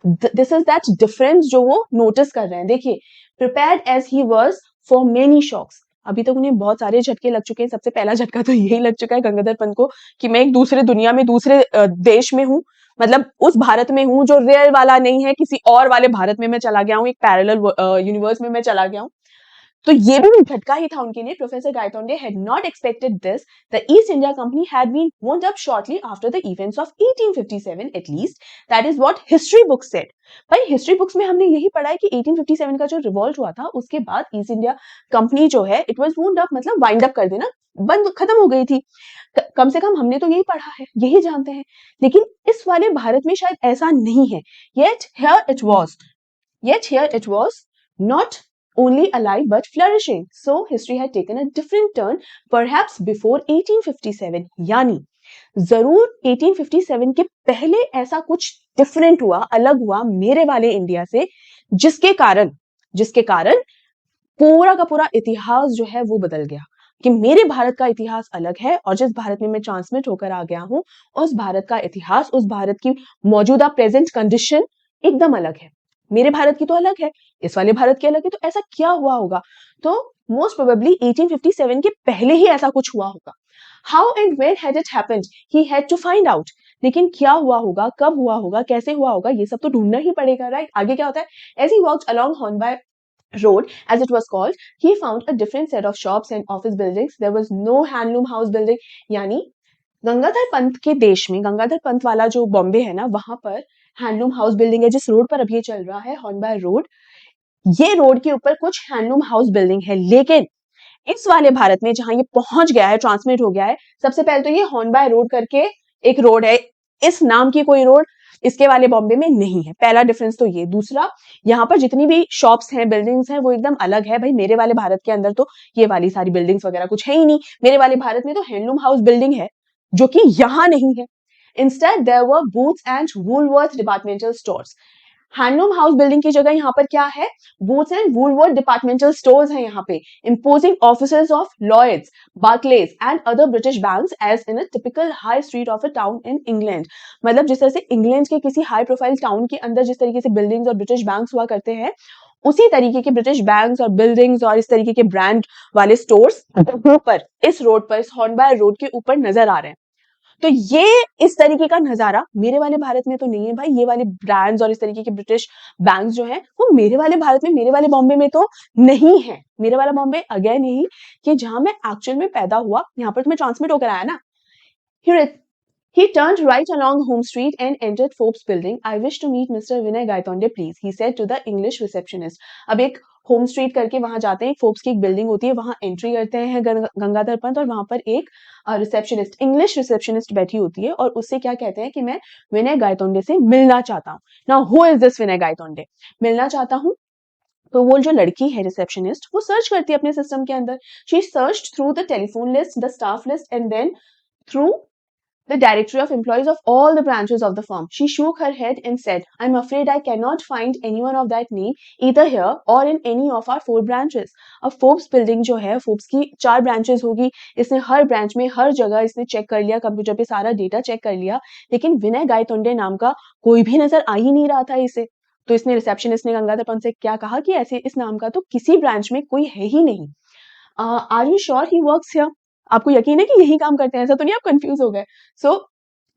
दिस इज दैट डिफरेंस जो वो नोटिस कर रहे हैं। देखिए, prepared as he was for many shocks, अभी तक उन्हें बहुत सारे झटके लग चुके हैं। सबसे पहला झटका तो यही लग चुका है गंगाधर पंत को कि मैं एक दूसरे दुनिया में, दूसरे देश में हूँ, मतलब उस भारत में हूँ जो रियल वाला नहीं है, किसी और वाले भारत में मैं चला गया हूँ, एक पैरेलल यूनिवर्स में मैं चला गया हूँ। तो ये भी झटका ही था उनके लिए। Professor Gaitonde had not expected this. The East India Company had been wound up shortly after the events of 1857 at least. That is what history books said. भाई हिस्ट्री बुक्स में हमने यही पढ़ा है कि 1857 का जो रिवॉल्ट हुआ था उसके बाद ईस्ट इंडिया कंपनी जो है इट वाज वुंड अप, मतलब वाइंड अप कर देना, बंद, खत्म हो गई थी। कम से कम हमने तो यही पढ़ा है, यही जानते हैं। लेकिन इस वाले भारत में शायद ऐसा नहीं है। Yet here it was not only alive but flourishing. So history had taken a different turn, perhaps before 1857. यानी जरूर 1857 के पहले ऐसा कुछ डिफरेंट हुआ, अलग हुआ मेरे वाले इंडिया से, जिसके कारण पूरा का पूरा इतिहास जो है वो बदल गया कि मेरे भारत का इतिहास अलग है और जिस भारत में मैं ट्रांसमिट होकर आ गया हूं उस भारत का इतिहास, उस भारत की मौजूदा प्रेजेंट कंडीशन एकदम अलग है। मेरे भारत की तो अलग है, इस वाले भारत की अलग है, तो ऐसा क्या हुआ होगा? तो मोस्ट प्रोबेबली 1857 के पहले ही ऐसा कुछ हुआ होगा। How and where had it happened, he had to find out. लेकिन क्या हुआ होगा, कब हुआ होगा, कैसे हुआ होगा, ये सब तो ढूंढना ही पड़ेगा, राइट। आगे क्या होता है, as he walked along Hornby road as it was called, he found a different set of shops and office buildings. There was no handloom house building. यानी गंगाधर पंत के देश में, गंगाधर पंत वाला जो बॉम्बे है ना वहां पर हैंडलूम हाउस बिल्डिंग है। जिस रोड पर अब ये चल रहा है हॉर्नबाय रोड, ये रोड के ऊपर कुछ हैंडलूम हाउस बिल्डिंग है, लेकिन इस वाले भारत में जहां ये पहुंच गया है, ट्रांसमिट हो गया है, सबसे पहले तो ये हॉर्नबाय रोड करके एक रोड है, इस नाम की कोई रोड इसके वाले बॉम्बे में नहीं है। पहला डिफरेंस तो ये। दूसरा, यहाँ पर जितनी भी शॉप्स हैं, बिल्डिंग्स हैं, वो एकदम अलग है। भाई मेरे वाले भारत के अंदर तो ये वाली सारी बिल्डिंग्स वगैरह कुछ है ही नहीं। मेरे वाले भारत में तो हैंडलूम हाउस बिल्डिंग है, जो कि यहाँ नहीं है। Instead there were booths and Woolworth departmental stores. Handloom house building की जगह यहाँ पर क्या है? Booths and Woolworth departmental stores हैं यहाँ पे। imposing offices of Lloyds, Barclays and other British banks as in a typical high street of a town in England। मतलब जिस तरह से इंग्लैंड के किसी हाई प्रोफाइल टाउन के अंदर जिस तरीके से बिल्डिंग्स और ब्रिटिश बैंक्स हुआ करते हैं, उसी तरीके के ब्रिटिश बैंक्स और बिल्डिंग्स और इस तरीके के ब्रांड वाले स्टोर्स पर, इस रोड पर, इस हॉर्नबायर रोड के ऊपर नजर आ रहे हैं। तो ये इस तरीके का नजारा मेरे वाले भारत में तो नहीं है भाई। ये वाले ब्रांड्स और इस तरीके के ब्रिटिश बैंक्स जो हैं, वो मेरे वाले भारत में, मेरे वाले बॉम्बे में तो नहीं है। मेरे वाला बॉम्बे अगेन यही कि जहां मैं एक्चुअल में पैदा हुआ, यहाँ पर तो मैं ट्रांसमिट होकर आया ना। He turned right along Home Street and entered Forbes building. I wish to meet Mr. Vinay Gaitonde, please, he said to the English receptionist. अब एक होम स्ट्रीट करके वहां जाते हैं, फोर्ब्स की एक बिल्डिंग होती है, वहां एंट्री करते हैं गंगाधर पंत, और वहां पर एक रिसेप्शनिस्ट, इंग्लिश रिसेप्शनिस्ट बैठी होती है, और उससे क्या कहते हैं कि मैं विनय गायतोंडे से मिलना चाहता हूँ। नाउ हु इज दिस विनय गायतोंडे? मिलना चाहता हूँ। तो वो जो लड़की है रिसेप्शनिस्ट, वो सर्च करती है अपने सिस्टम के अंदर। She search through the telephone list, the staff list, and then through the directory of employees of all the branches of the firm. She shook her head and said, I'm afraid I cannot find anyone of that name either here or in any of our 4 branches. अब Forbes building जो है, Forbes की 4 branches होगी, इसने हर branch में हर जगह इसने check कर लिया, कंप्यूटर पे सारा डेटा चेक कर लिया, लेकिन विनय गायतोंडे नाम का कोई भी नजर आ ही नहीं रहा था इसे। तो इसने, रिसेप्शनिस्ट ने गंगाधर पंत से क्या कहा कि ऐसे इस नाम का तो किसी ब्रांच में कोई है ही नहीं। Are you sure he works here? आपको यकीन है कि यही काम करते हैं? ऐसा तो नहीं आप कंफ्यूज हो गए? So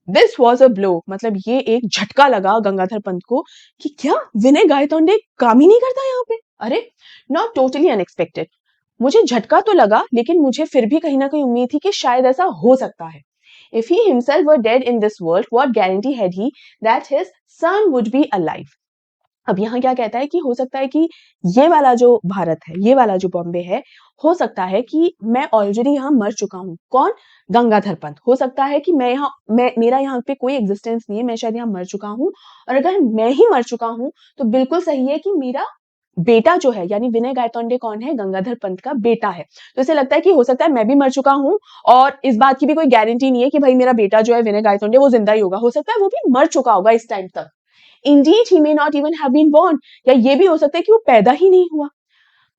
this was a blow, मतलब ये एक झटका लगा गंगाधर पंत को कि क्या विनय गायतोंडे काम ही नहीं करता यहाँ पे? अरे, नॉट टोटली अनएक्सपेक्टेड। मुझे झटका तो लगा, लेकिन मुझे फिर भी कहीं ना कहीं उम्मीद थी कि शायद ऐसा हो सकता है। If he himself were dead in this world, what guarantee had he that his son would be alive? अब यहाँ क्या कहता है कि हो सकता है कि ये वाला जो भारत है, ये वाला जो बॉम्बे है, हो सकता है कि मैं ऑलरेडी यहाँ मर चुका हूँ। कौन? गंगाधर पंत। हो सकता है कि मेरा यहाँ पे कोई एग्जिस्टेंस नहीं है, मैं शायद यहाँ मर चुका हूँ, और अगर मैं ही मर चुका हूँ तो बिल्कुल सही है कि मेरा बेटा जो है, यानी विनय गायतोंडे कौन है? गंगाधर पंत का बेटा है। तो इसे लगता है कि हो सकता है मैं भी मर चुका हूँ, और इस बात की भी कोई गारंटी नहीं है कि भाई मेरा बेटा जो है विनय गायतोंडे, वो जिंदा ही होगा। हो सकता है वो भी मर चुका होगा इस टाइम तक। Indeed, he may not even have been born. या ये भी हो सकता है कि वो पैदा ही नहीं हुआ।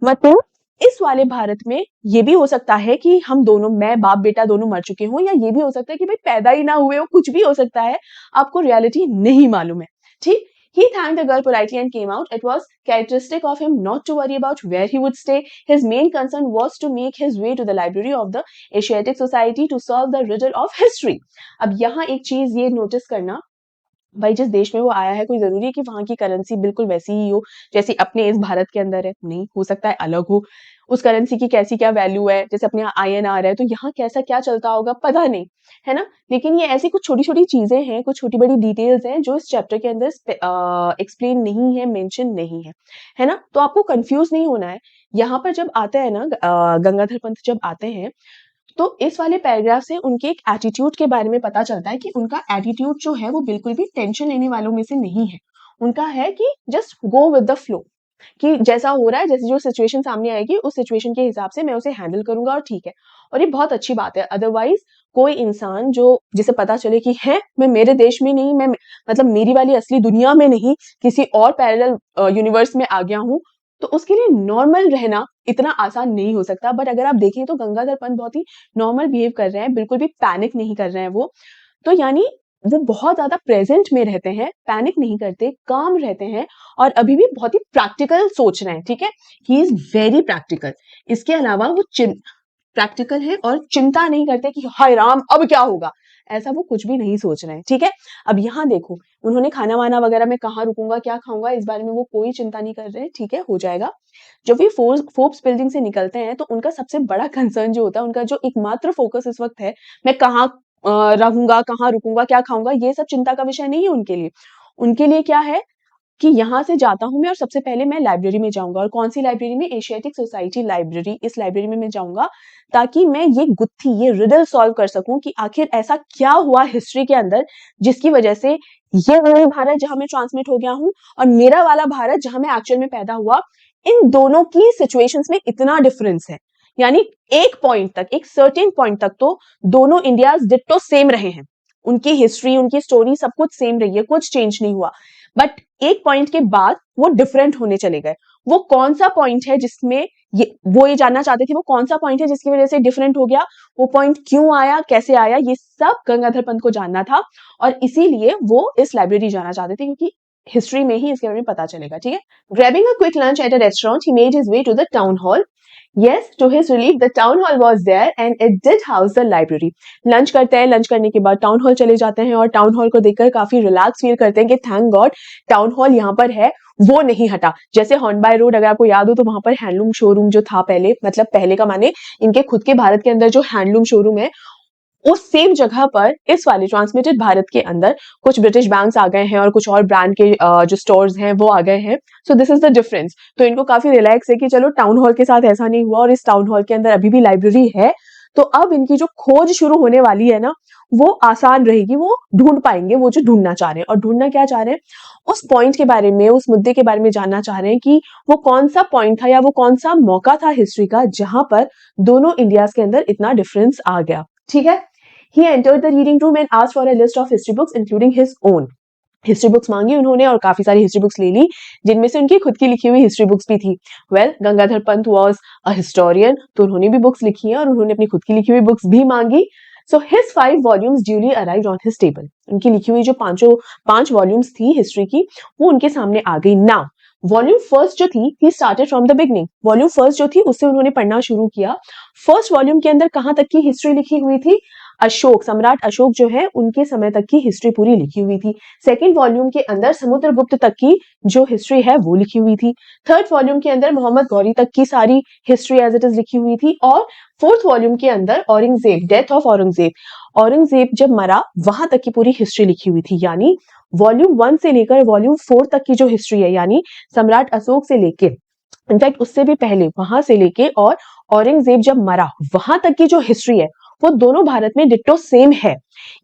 मतलब इस वाले भारत में ये भी हो सकता है कि हम दोनों, मैं बाप बेटा दोनों मर चुके हों, या ये भी हो सकता है कि भाई पैदा ही ना हुए हो, कुछ भी हो सकता है। आपको रियलिटी नहीं मालूम है, ठीक? He thanked the girl politely and came out. It was characteristic of him not to worry about where he would stay. His main concern was to make his way to the library of the Asiatic Society to solve the riddle of history. अब यहाँ एक चीज ये notice करना, भाई जिस देश में वो आया है, कोई जरूरी है कि वहां की करेंसी बिल्कुल वैसी ही हो जैसी अपने इस भारत के अंदर है? नहीं, हो सकता है अलग हो। उस करेंसी की कैसी क्या वैल्यू है, जैसे अपने यहाँ INR है, तो यहाँ कैसा क्या चलता होगा पता नहीं, है ना? लेकिन ये ऐसी कुछ छोटी छोटी चीजें हैं, कुछ छोटी बड़ी डिटेल्स हैं जो इस चैप्टर के अंदर एक्सप्लेन नहीं है, मेंशन नहीं है ना? तो आपको कंफ्यूज नहीं होना है। यहाँ पर जब आते हैं ना, गंगाधर पंत जब आते हैं, तो इस वाले पैराग्राफ से उनके एक एटीट्यूड के बारे में पता चलता है कि उनका एटीट्यूड जो है वो बिल्कुल भी टेंशन लेने वालों में से नहीं है। उनका है कि just go with the flow, कि जैसा हो रहा है, जैसे जो सिचुएशन सामने आएगी, उस सिचुएशन के हिसाब से मैं उसे हैंडल करूंगा, और ठीक है। और ये बहुत अच्छी बात है। अदरवाइज कोई इंसान जो, जिसे पता चले कि है मैं मेरे देश में नहीं, मैं मतलब मेरी वाली असली दुनिया में नहीं, किसी और पैरेलल यूनिवर्स में आ गया हूँ, तो उसके लिए नॉर्मल रहना इतना आसान नहीं हो सकता। बट अगर आप देखें तो गंगाधर पंत बहुत ही नॉर्मल बिहेव कर रहे हैं, बिल्कुल भी पैनिक नहीं कर रहे हैं वो। तो यानी वो बहुत ज्यादा प्रेजेंट में रहते हैं, पैनिक नहीं करते, काम रहते हैं, और अभी भी बहुत ही प्रैक्टिकल सोच रहे हैं, ठीक है? He is very practical. इसके अलावा वो प्रैक्टिकल है और चिंता नहीं करते कि हाय राम अब क्या होगा, ऐसा वो कुछ भी नहीं सोच रहे हैं, ठीक है? अब यहाँ देखो, उन्होंने खाना वाना वगैरह में कहाँ रुकूंगा, क्या खाऊंगा, इस बारे में वो कोई चिंता नहीं कर रहे हैं, ठीक है, हो जाएगा। जब वे फोर्ब्स बिल्डिंग से निकलते हैं तो उनका सबसे बड़ा कंसर्न जो होता है, उनका जो एकमात्र फोकस इस वक्त है, मैं कहाँ रहूंगा, कहाँ रुकूंगा, क्या खाऊंगा, ये सब चिंता का विषय नहीं है उनके लिए। उनके लिए क्या है? कि यहाँ से जाता हूँ मैं और सबसे पहले मैं लाइब्रेरी में जाऊंगा, और कौन सी लाइब्रेरी में? Asiatic society library. इस लाइब्रेरी में मैं जाऊंगा ताकि मैं ये गुत्थी, ये रिडल सॉल्व कर सकूं कि आखिर ऐसा क्या हुआ हिस्ट्री के अंदर जिसकी वजह से ये वाला भारत जहां मैं ट्रांसमिट हो गया हूं और मेरा वाला भारत जहां मैं एक्चुअल में पैदा हुआ, इन दोनों की सिचुएशंस में इतना डिफरेंस है। यानी एक पॉइंट तक, एक सर्टेन पॉइंट तक तो दोनों इंडियाज डिट्टो सेम रहे हैं, उनकी हिस्ट्री, उनकी स्टोरी सब कुछ सेम रही है, कुछ चेंज नहीं हुआ। बट एक पॉइंट के बाद वो डिफरेंट होने चले गए। वो कौन सा पॉइंट है जिसमें ये जानना चाहते थे, वो कौन सा पॉइंट है जिसकी वजह से डिफरेंट हो गया, वो पॉइंट क्यों आया, कैसे आया, ये सब गंगाधर पंत को जानना था, और इसीलिए वो इस लाइब्रेरी जाना चाहते थे, क्योंकि हिस्ट्री में ही इसके बारे में पता चलेगा। ठीक है। Grabbing a quick lunch at a restaurant, he made his way to the town hall. Yes, to his relief, the town hall was there and it did house the library. Lunch करते हैं, lunch करने के बाद town hall चले जाते हैं और town hall को देखकर काफी रिलैक्स फील करते हैं कि थैंक गॉड टाउन हॉल यहाँ पर है, वो नहीं हटा। जैसे हॉर्न बाय रोड, अगर आपको याद हो तो वहां पर हैंडलूम शोरूम जो था पहले, मतलब पहले का माने इनके खुद के भारत के अंदर जो हैंडलूम शोरूम है, उस सेम जगह पर इस वाले ट्रांसमिटेड भारत के अंदर कुछ ब्रिटिश बैंक्स आ गए हैं और कुछ और ब्रांड के जो स्टोर्स हैं वो आ गए हैं। So this is the difference. तो इनको काफी रिलैक्स है कि चलो टाउन हॉल के साथ ऐसा नहीं हुआ और इस टाउन हॉल के अंदर अभी भी लाइब्रेरी है, तो अब इनकी जो खोज शुरू होने वाली है ना, वो आसान रहेगी, वो ढूंढ पाएंगे वो जो ढूंढना चाह रहे हैं। और ढूंढना क्या चाह रहे हैं? उस पॉइंट के बारे में, उस मुद्दे के बारे में जानना चाह रहे हैं कि वो कौन सा पॉइंट था या वो कौन सा मौका था हिस्ट्री का जहां पर दोनों इंडियाज के अंदर इतना डिफरेंस आ गया। ठीक है। He entered the reading room and asked for a list of history books, including his own. History books मांगी उन्होंने और काफी सारी हिस्ट्री बुक्स ले ली, जिनमें से उनकी खुद की लिखी हुई हिस्ट्री बुक्स भी थी। Well, Gangadhar Pant was a historian, तो उन्होंने भी बुक्स लिखी हैं और उन्होंने अपनी खुद की लिखी हुई बुक्स भी मांगी। So his 5 volumes duly arrived on his table. उनकी लिखी हुई जो 5 वॉल्यूम्स थी हिस्ट्री की, वो उनके सामने आ गई। नाउ वॉल्यूम फर्स्ट जो थी, he started from the beginning. Volume first जो थी उससे उन्होंने पढ़ना शुरू किया। फर्स्ट वॉल्यूम के अंदर कहां तक की हिस्ट्री लिखी हुई थी? अशोक, सम्राट अशोक जो है उनके समय तक की हिस्ट्री पूरी लिखी हुई थी। सेकंड वॉल्यूम के अंदर समुद्रगुप्त तक की जो हिस्ट्री है वो लिखी हुई थी। थर्ड वॉल्यूम के अंदर मोहम्मद गौरी तक की सारी हिस्ट्री एज इट इज लिखी हुई थी। और फोर्थ वॉल्यूम के अंदर औरंगजेब, डेथ ऑफ औरंगजेब, औरंगजेब जब मरा वहां तक की पूरी हिस्ट्री लिखी हुई थी। यानी वॉल्यूम 1 से लेकर वॉल्यूम 4 तक की जो हिस्ट्री है, यानी सम्राट अशोक से लेके, इनफैक्ट उससे भी पहले, वहां से लेके और औरंगजेब जब मरा वहां तक की जो हिस्ट्री है, वो दोनों भारत में डिट्टो सेम है।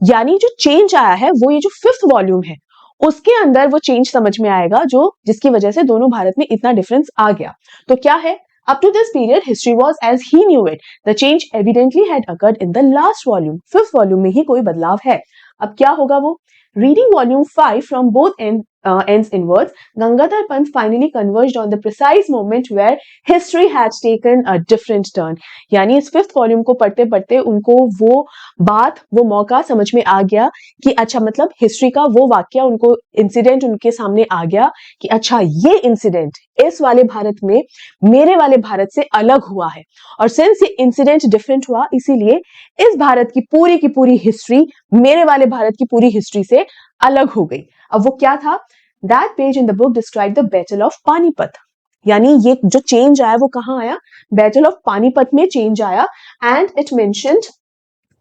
यानी जो चेंज आया है वो ये जो 5th वॉल्यूम है उसके अंदर वो चेंज समझ में आएगा, जो जिसकी वजह से दोनों भारत में इतना डिफरेंस आ गया। तो क्या है? Up to this period, history was as he knew it. The change evidently had occurred in the last volume. 5th volume में ही कोई बदलाव है। अब क्या होगा वो? Reading volume 5 from both ends inwards, Gangadhar Pant finally converged on the precise moment where history had taken a different turn. यानी इस 5th वॉल्यूम को पढ़ते पढ़ते उनको वो बात, वो मौका समझ में आ गया कि अच्छा, मतलब हिस्ट्री का वो वाक्य, उनको इंसिडेंट उनके सामने आ गया कि अच्छा, ये इंसिडेंट इस वाले भारत में मेरे वाले भारत से अलग हुआ है, और सिंस ये इंसिडेंट डिफरेंट हुआ, इसीलिए इस भारत की पूरी हिस्ट्री मेरे वाले भारत की पूरी हिस्ट्री से अलग हो गई। अब वो क्या था? That page in the book describe the battle of Panipat. यानी ये जो चेंज आया वो कहां आया? बैटल ऑफ पानीपत में चेंज आया। And it mentioned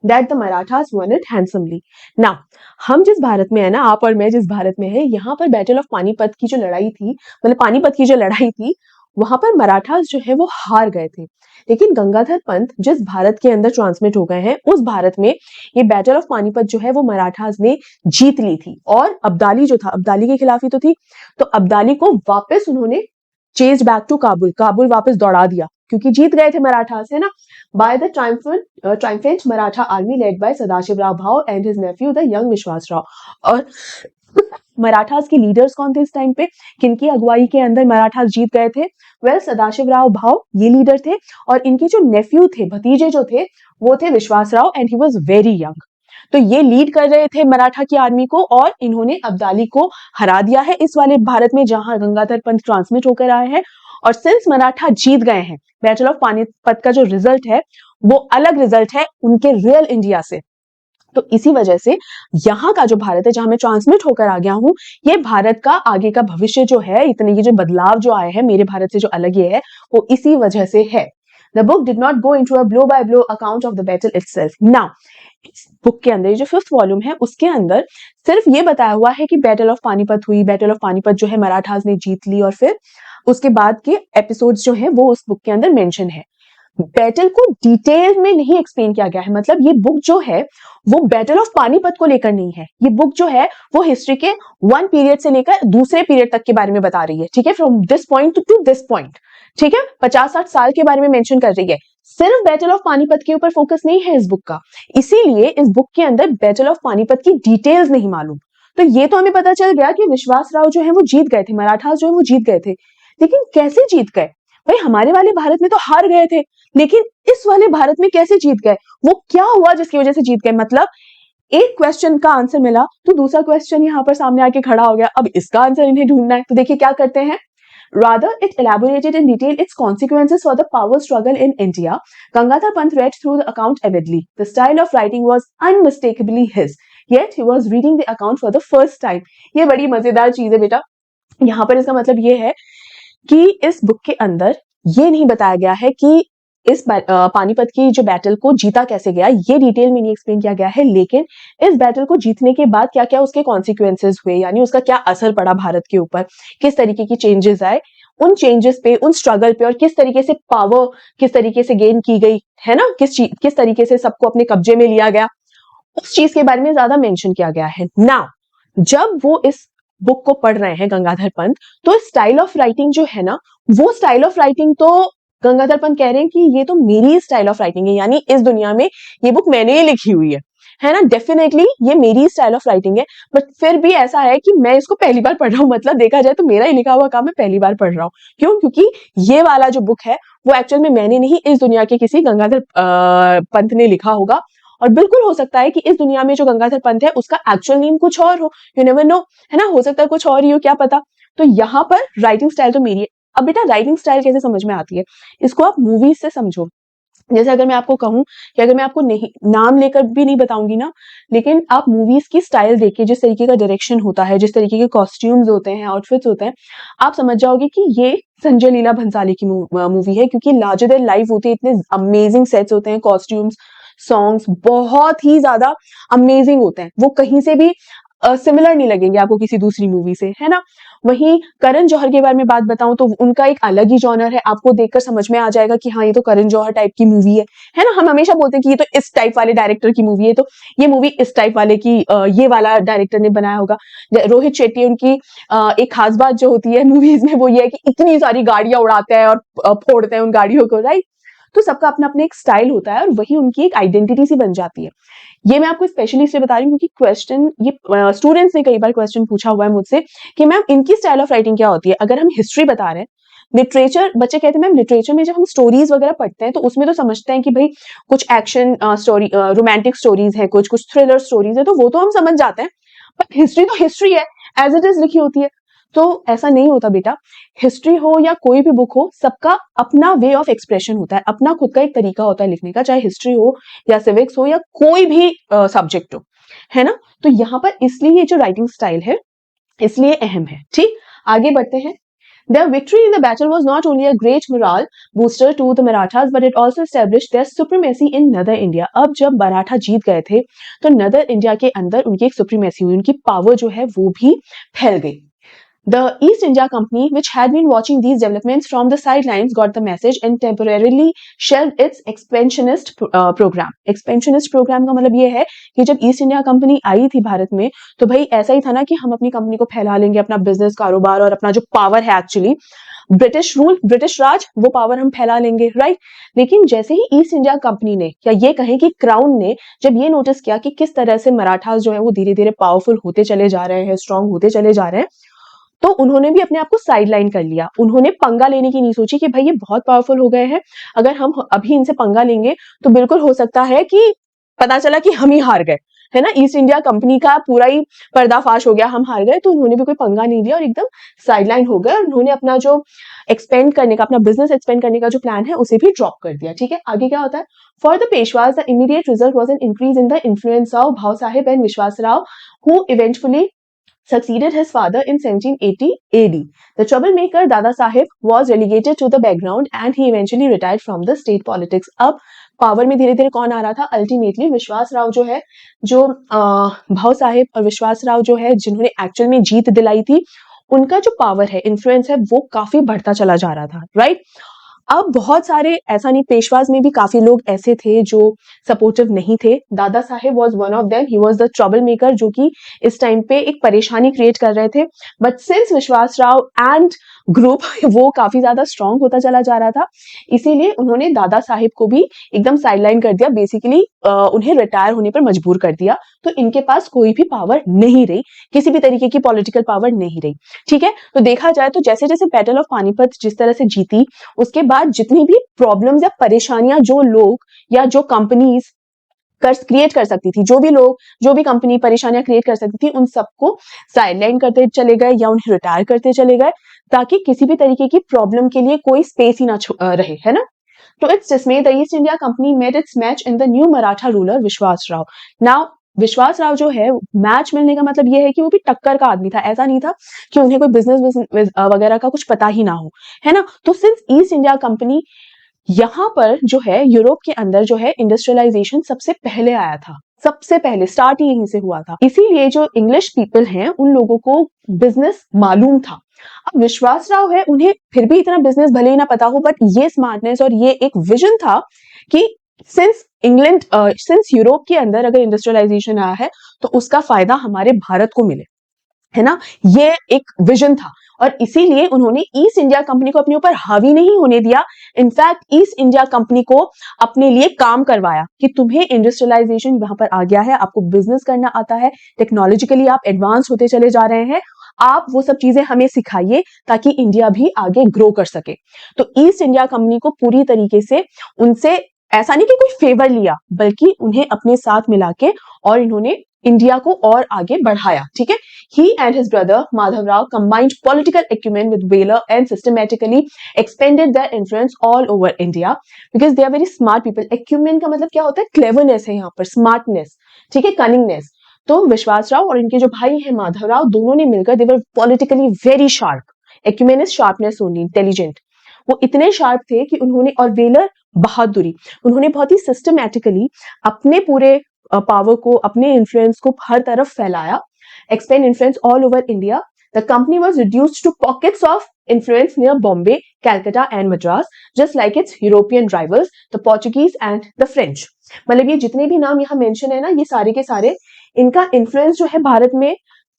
that the Marathas one it handsomely. Now हम जिस भारत में है ना, आप और मैं जिस भारत में है, यहाँ पर बैटल ऑफ पानीपत की जो लड़ाई थी, मतलब पानीपत की जो लड़ाई थी, वहां पर मराठास जो है वो हार गए थे। लेकिन गंगाधर पंत जिस भारत के अंदर ट्रांसमिट हो गए हैं, उस भारत में ये बैटल ऑफ पानीपत जो है वो मराठास ने जीत ली थी। और अब्दाली जो था, अब्दाली के खिलाफ ही तो थी, तो अब्दाली को वापस उन्होंने chase back to Kabul, Kabul वापस दौड़ा दिया, क्योंकि जीत गए थे मराठास, है ना। By the triumphant Maratha army led by Sadashivrao Bhau and his nephew the young Vishwasrao. और मराठास के लीडर्स कौन थे इस टाइम पे? किनकी अगुवाई के अंदर मराठास जीत गए थे? वेल, सदाशिवराव भाव ये लीडर थे, और इनके जो नेफ्यू थे, भतीजे जो थे, वो थे Vishwasrao, and he was very young. तो ये लीड कर रहे थे मराठा की आर्मी को, और इन्होंने अब्दाली को हरा दिया है इस वाले भारत में जहां गंगाधर पंत ट्रांसमिट होकर आए हैं। और सिंस मराठा जीत गए हैं, बैटल ऑफ पानीपत का जो रिजल्ट है वो अलग रिजल्ट है उनके रियल इंडिया से। तो इसी वजह से यहाँ का जो भारत है, जहां मैं ट्रांसमिट होकर आ गया हूं, ये भारत का आगे का भविष्य जो है, इतने ये जो बदलाव जो आए हैं मेरे भारत से जो अलग ये है, वो इसी वजह से है। The book did not go into a blow by blow account of the battle itself. Now, इस बुक के अंदर, ये जो 5th वॉल्यूम है उसके अंदर सिर्फ ये बताया हुआ है कि बैटल ऑफ पानीपत हुई, बैटल ऑफ पानीपत जो है मराठास ने जीत ली, और फिर उसके बाद के एपिसोड्स जो हैं वो उस बुक के अंदर मेंशन है। बैटल को डिटेल में नहीं एक्सप्लेन किया गया है, मतलब ये बुक जो है वो बैटल ऑफ पानीपत को लेकर नहीं है। ये बुक जो है वो हिस्ट्री के वन पीरियड से लेकर दूसरे पीरियड तक के बारे में बता रही है, ठीक है, from this point two this point, ठीक है, 50-60 साल के बारे में मेंशन कर रही है। सिर्फ बैटल ऑफ पानीपत के ऊपर फोकस नहीं है इस बुक का, इसीलिए इस बुक के अंदर बैटल ऑफ पानीपत की डिटेल्स नहीं मालूम। तो ये तो हमें पता चल गया कि विश्वास राव जो है वो जीत गए थे, मराठास जो है वो जीत गए थे, लेकिन कैसे जीत गए? भाई हमारे वाले भारत में तो हार गए थे, लेकिन इस वाले भारत में कैसे जीत गए? वो क्या हुआ जिसकी वजह से जीत गए? मतलब एक क्वेश्चन का आंसर मिला तो दूसरा क्वेश्चन यहाँ पर सामने आके खड़ा हो गया, अब इसका आंसर इन्हें ढूंढना है। तो देखिए क्या करते हैं, rather it elaborated in detail its consequences for the power struggle in India. Gangadhar Pant read through the account avidly. The style of writing was unmistakably his, yet he was reading the account for the first time. ये बड़ी मजेदार चीज है बेटा, यहाँ पर इसका मतलब ये है कि इस बुक के अंदर ये नहीं बताया गया है कि इस पानीपत की जो बैटल को जीता कैसे गया, ये डिटेल में नहीं एक्सप्लेन किया गया है, लेकिन इस बैटल को जीतने के बाद क्या क्या उसके कॉन्सिक्वेंसेस हुए, यानी उसका क्या असर पड़ा भारत के ऊपर, किस तरीके की चेंजेस आए, उन चेंजेस पे, उन स्ट्रगल पे, और किस तरीके से पावर किस तरीके से गेन की गई है ना, किस तरीके से सबको अपने कब्जे में लिया गया, उस चीज के बारे में ज्यादा मेंशन किया गया है। नाउ जब वो इस बुक को पढ़ रहे हैं गंगाधर पंत, तो स्टाइल ऑफ राइटिंग जो है ना, वो स्टाइल ऑफ राइटिंग तो गंगाधर पंत कह रहे हैं कि ये तो मेरी स्टाइल ऑफ राइटिंग है, यानी इस दुनिया में ये बुक मैंने ही लिखी हुई है ना, डेफिनेटली ये मेरी स्टाइल ऑफ राइटिंग है, बट फिर भी ऐसा है कि मैं इसको पहली बार पढ़ रहा हूँ, मतलब देखा जाए तो मेरा ही लिखा हुआ काम मैं पहली बार पढ़ रहा हूँ। क्यों? क्योंकि ये वाला जो बुक है वो एक्चुअल में मैंने नहीं, इस दुनिया के किसी गंगाधर पंत ने लिखा होगा, और बिल्कुल हो सकता है कि इस दुनिया में जो गंगाधर पंत है उसका एक्चुअल नेम कुछ और हो, यू नेवर नो, है ना, हो सकता है कुछ और ही हो, क्या पता। तो यहाँ पर राइटिंग स्टाइल तो मेरी है। अब बेटा राइटिंग स्टाइल कैसे समझ में आती है, इसको आप मूवीज से समझो। जैसे अगर मैं आपको कहूं कि अगर मैं आपको नहीं नाम लेकर भी नहीं बताऊंगी ना, लेकिन आप मूवीज की स्टाइल देखिए, जिस तरीके का डायरेक्शन होता है, जिस तरीके के कॉस्ट्यूम्स होते हैं, आउटफिट्स होते हैं, आप समझ जाओगे कि ये संजय लीला भंसाली की मूवी है, क्योंकि लार्जर देन लाइफ होती है, इतने अमेजिंग सेट्स होते हैं, कॉस्ट्यूम्स, सॉन्ग्स बहुत ही ज्यादा अमेजिंग होते हैं, वो कहीं से भी सिमिलर नहीं लगेंगे आपको किसी दूसरी मूवी से, है ना। वहीं करण जौहर के बारे में बात बताऊं तो उनका एक अलग ही जॉनर है, आपको देखकर समझ में आ जाएगा कि हाँ ये तो करण जौहर टाइप की मूवी है ना। हम हमेशा बोलते हैं कि ये तो इस टाइप वाले डायरेक्टर की मूवी है, तो ये मूवी इस टाइप वाले की ये वाला डायरेक्टर ने बनाया होगा। रोहित शेट्टी, उनकी एक खास बात जो होती है मूवीज में वो ये है कि इतनी सारी गाड़ियां उड़ाते हैं और फोड़ते हैं उन गाड़ियों को, राइट। तो सबका अपना अपना एक स्टाइल होता है और वही उनकी एक आइडेंटिटी सी बन जाती है। ये मैं आपको स्पेशली इसलिए बता रही हूँ क्योंकि क्वेश्चन ये स्टूडेंट्स ने कई बार क्वेश्चन पूछा हुआ है मुझसे कि मैम इनकी स्टाइल ऑफ राइटिंग क्या होती है। अगर हम हिस्ट्री बता रहे हैं, लिटरेचर, बच्चे कहते हैं मैम लिटरेचर में जब हम स्टोरीज वगैरह पढ़ते हैं तो उसमें तो समझते हैं कि भाई कुछ एक्शन स्टोरी, रोमांटिक स्टोरीज है, कुछ कुछ थ्रिलर स्टोरीज है, तो वो तो हम समझ जाते हैं, बट हिस्ट्री तो हिस्ट्री है, एज इट इज लिखी होती है। तो ऐसा नहीं होता बेटा, हिस्ट्री हो या कोई भी बुक हो, सबका अपना वे ऑफ एक्सप्रेशन होता है, अपना खुद का एक तरीका होता है लिखने का, चाहे हिस्ट्री हो या सिविक्स हो या कोई भी सब्जेक्ट हो, है ना। तो यहाँ पर इसलिए ये जो राइटिंग स्टाइल है इसलिए अहम है। ठीक, आगे बढ़ते हैं। Their victory in the battle was not only a great morale booster to the Marathas, but it also established their supremacy in Northern India. अब जब मराठा जीत गए थे तो नदर इंडिया के अंदर उनकी एक सुप्रीमेसी हुई, उनकी पावर जो है वो भी फैल गई। The East India Company, which had been watching these developments from the sidelines, got the message and temporarily shelved its expansionist program. Expansionist program का मतलब ये है कि जब ईस्ट इंडिया कंपनी आई थी भारत में तो भाई ऐसा ही था ना कि हम अपनी कंपनी को फैला लेंगे, अपना बिजनेस, कारोबार और अपना जो पावर है एक्चुअली ब्रिटिश रूल, ब्रिटिश राज, वो पावर हम फैला लेंगे, राइट। लेकिन जैसे ही ईस्ट इंडिया कंपनी ने, या ये कहें कि क्राउन ने, जब ये नोटिस किया कि किस तरह से मराठास जो है वो धीरे धीरे पावरफुल होते चले जा रहे हैं, स्ट्रांग होते चले जा रहे हैं, तो उन्होंने भी अपने आप को साइडलाइन कर लिया। उन्होंने पंगा लेने की नहीं सोची कि भाई ये बहुत पावरफुल हो गए हैं, अगर हम अभी इनसे पंगा लेंगे तो बिल्कुल हो सकता है कि पता चला कि हम ही हार गए, है ना, ईस्ट इंडिया कंपनी का पूरा ही पर्दाफाश हो गया, हम हार गए। तो उन्होंने भी कोई पंगा नहीं लिया और एकदम साइडलाइन हो गए, और उन्होंने अपना जो एक्सपेंड करने का, अपना बिजनेस एक्सपेंड करने का जो प्लान है उसे भी ड्रॉप कर दिया। ठीक है, आगे क्या होता है। For the पेशवाज the immediate result was an increase in the influence of भाव साहेब एंड विश्वास Rao, who eventually succeeded his father in 1780 AD. The troublemaker Dada Saheb was relegated to the background and he eventually retired from the state politics. अब power में धीरे धीरे कौन आ रहा था? Ultimately विश्वास राव जो है, जो भाव साहेब और विश्वास राव जो है, जिन्होंने एक्चुअल में जीत दिलाई थी, उनका जो पावर है, इन्फ्लुएंस है, वो काफी बढ़ता चला जा रहा था, राइट? अब बहुत सारे, ऐसा नहीं, पेशवाज में भी काफी लोग ऐसे थे जो सपोर्टिव नहीं थे. Dada Saheb was one of them. He was the trouble maker, जो कि इस टाइम पे एक परेशानी क्रिएट कर रहे थे. बट सिंस विश्वास राव एंड ग्रुप वो काफी ज्यादा स्ट्रांग होता चला जा रहा था, इसीलिए उन्होंने दादा साहेब को भी एकदम साइडलाइन कर दिया. बेसिकली उन्हें रिटायर होने पर मजबूर कर दिया. तो इनके पास कोई भी पावर नहीं रही, किसी भी तरीके की पॉलिटिकल पावर नहीं रही. ठीक है, तो देखा जाए तो जैसे जैसे बैटल ऑफ पानीपत जिस तरह से जीती, उसके बाद जितनी भी प्रॉब्लम्स या परेशानियां जो लोग या जो कंपनीज क्रिएट कर सकती थी, जो भी लोग, जो भी कंपनी परेशानियां क्रिएट कर सकती थी, उन सबको साइडलाइन करते चले गए या उन्हें रिटायर करते चले गए, ताकि किसी भी तरीके की प्रॉब्लम के लिए कोई स्पेस ही ना रहे, है ना? तो it's dismay the East India Company made its match in the new Maratha ruler विश्वास राव. नाउ विश्वास राव जो है, मैच मिलने का मतलब ये है कि वो भी टक्कर का आदमी था. ऐसा नहीं था कि उन्हें कोई बिजनेस वगैरह का कुछ पता ही ना हो, है ना? तो सिंस ईस्ट इंडिया कंपनी यहाँ पर जो है, यूरोप के अंदर जो है इंडस्ट्रियलाइजेशन सबसे पहले आया था, सबसे पहले स्टार्ट ही यहीं से हुआ था. इसीलिए जो इंग्लिश पीपल हैं, उन लोगों को बिजनेस मालूम था. अब विश्वास राव है, उन्हें फिर भी इतना बिजनेस भले ही ना पता हो, बट ये स्मार्टनेस और ये एक विजन था कि सिंस यूरोप के अंदर अगर इंडस्ट्रियलाइजेशन आया है, तो उसका फायदा हमारे भारत को मिले, है ना? ये एक विजन था. और इसीलिए उन्होंने ईस्ट इंडिया कंपनी को अपने ऊपर हावी नहीं होने दिया. इनफैक्ट ईस्ट इंडिया कंपनी को अपने लिए काम करवाया कि तुम्हें इंडस्ट्रियलाइजेशन वहां पर आ गया है, आपको बिजनेस करना आता है, टेक्नोलॉजिकली आप एडवांस होते चले जा रहे हैं, आप वो सब चीजें हमें सिखाइए ताकि इंडिया भी आगे ग्रो कर सके. तो ईस्ट इंडिया कंपनी को पूरी तरीके से उनसे ऐसा नहीं कि कोई फेवर लिया, बल्कि उन्हें अपने साथ मिला के और इन्होंने इंडिया को और आगे बढ़ाया. ठीक है, he and his brother Madhav Rao combined political acumen with valor and systematically expanded their influence all over India because they are very smart people. Acumen का मतलब क्या होता है? cleverness है यहाँ पर, smartness, ठीक है, cunningness. तो विश्वास राव और इनके जो भाई हैं माधव राव, दोनों ने मिलकर they were politically very sharp. Acumen is sharpness only, intelligent. वो इतने शार्प थे कि उन्होंने, और वेलर बहादुरी, उन्होंने बहुत ही सिस्टमैटिकली अपने पूरे पावर को, अपने इन्फ्लुएंस को हर तरफ फैलाया. Expand influence all over India. The company was reduced to pockets of influence near Bombay, Calcutta and Madras, just like its European rivals, the Portuguese and the French. मतलब ये जितने भी नाम यहाँ मेंशन है ना, ये सारे के सारे, इनका इन्फ्लुएंस जो है भारत में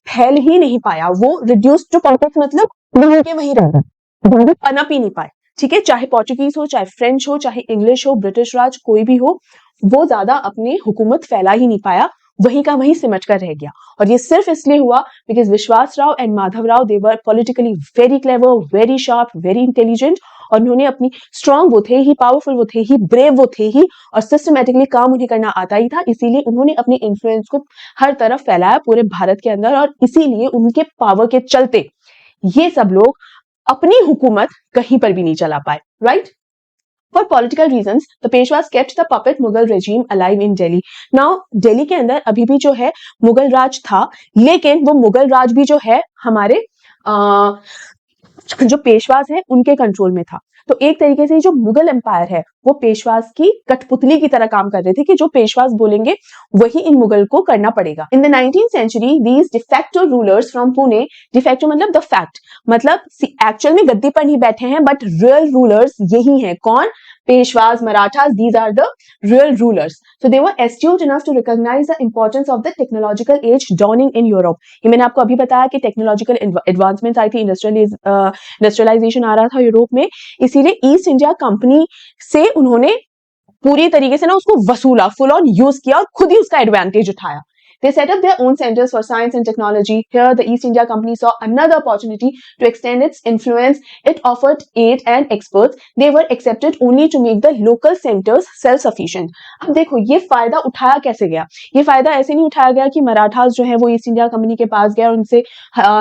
फैल ही नहीं पाया. वो रिड्यूस्ड टू पॉकेट्स मतलब वहीं के वहीं रह गए, भारत पनप ही नहीं पाए. ठीक है, चाहे पोर्चुगीज हो, चाहे फ्रेंच हो, चाहे इंग्लिश हो, ब्रिटिश राज, कोई भी हो, वो ज्यादा अपनी हुकूमत फैला ही नहीं पाया, वहीं का वहीं सिमट कर रह गया. और ये सिर्फ इसलिए हुआ बिकॉज विश्वास Rao and Madhav Rao, they were politically very clever, very sharp, very intelligent. और उन्होंने अपनी स्ट्रांग, वो थे ही, पावरफुल वो थे ही, ब्रेव वो थे ही, और सिस्टमेटिकली काम उन्हें करना आता ही था. इसीलिए उन्होंने अपने इन्फ्लुएंस को हर तरफ फैलाया पूरे भारत के अंदर, और इसीलिए उनके पावर के चलते ये सब लोग अपनी हुकूमत कहीं पर भी नहीं चला पाए, right? For political reasons, the Peshwas kept the puppet Mughal regime alive in Delhi. Now, Delhi के अंदर अभी भी जो है मुगल राज था, लेकिन वो मुगल राज भी जो है हमारे जो पेशवास हैं उनके कंट्रोल में था. तो एक तरीके से जो मुगल एम्पायर है, वो पेशवास की कठपुतली की तरह काम कर रहे थे कि जो पेशवास बोलेंगे वही इन मुगल को करना पड़ेगा. In the 19th century, these de facto rulers from Pune, de facto मतलब द फैक्ट, मतलब एक्चुअल में गद्दी पर नहीं बैठे हैं, बट रियल रूलर्स यही हैं. कौन? Peshwas, Marathas, these are the real rulers. So they were astute enough to recognize the importance of the technological age dawning in Europe. ये मैंने आपको अभी बताया कि टेक्नोलॉजिकल एडवांसमेंट्स आई थी, इंडस्ट्रियलाइजेशन आ रहा था यूरोप में, इसीलिए ईस्ट इंडिया कंपनी से उन्होंने पूरी तरीके से ना उसको वसूला, फुल ऑन यूज किया और खुद ही उसका एडवांटेज उठाया. They set up their own centers for science and technology. Here, the East India Company saw another opportunity to extend its influence. It offered aid and experts. They were accepted only to make the local centers self-sufficient. अब देखो ये फायदा उठाया कैसे गया? ये फायदा ऐसे नहीं उठाया गया कि मराठास जो है वो ईस्ट इंडिया कंपनी के पास गया और उनसे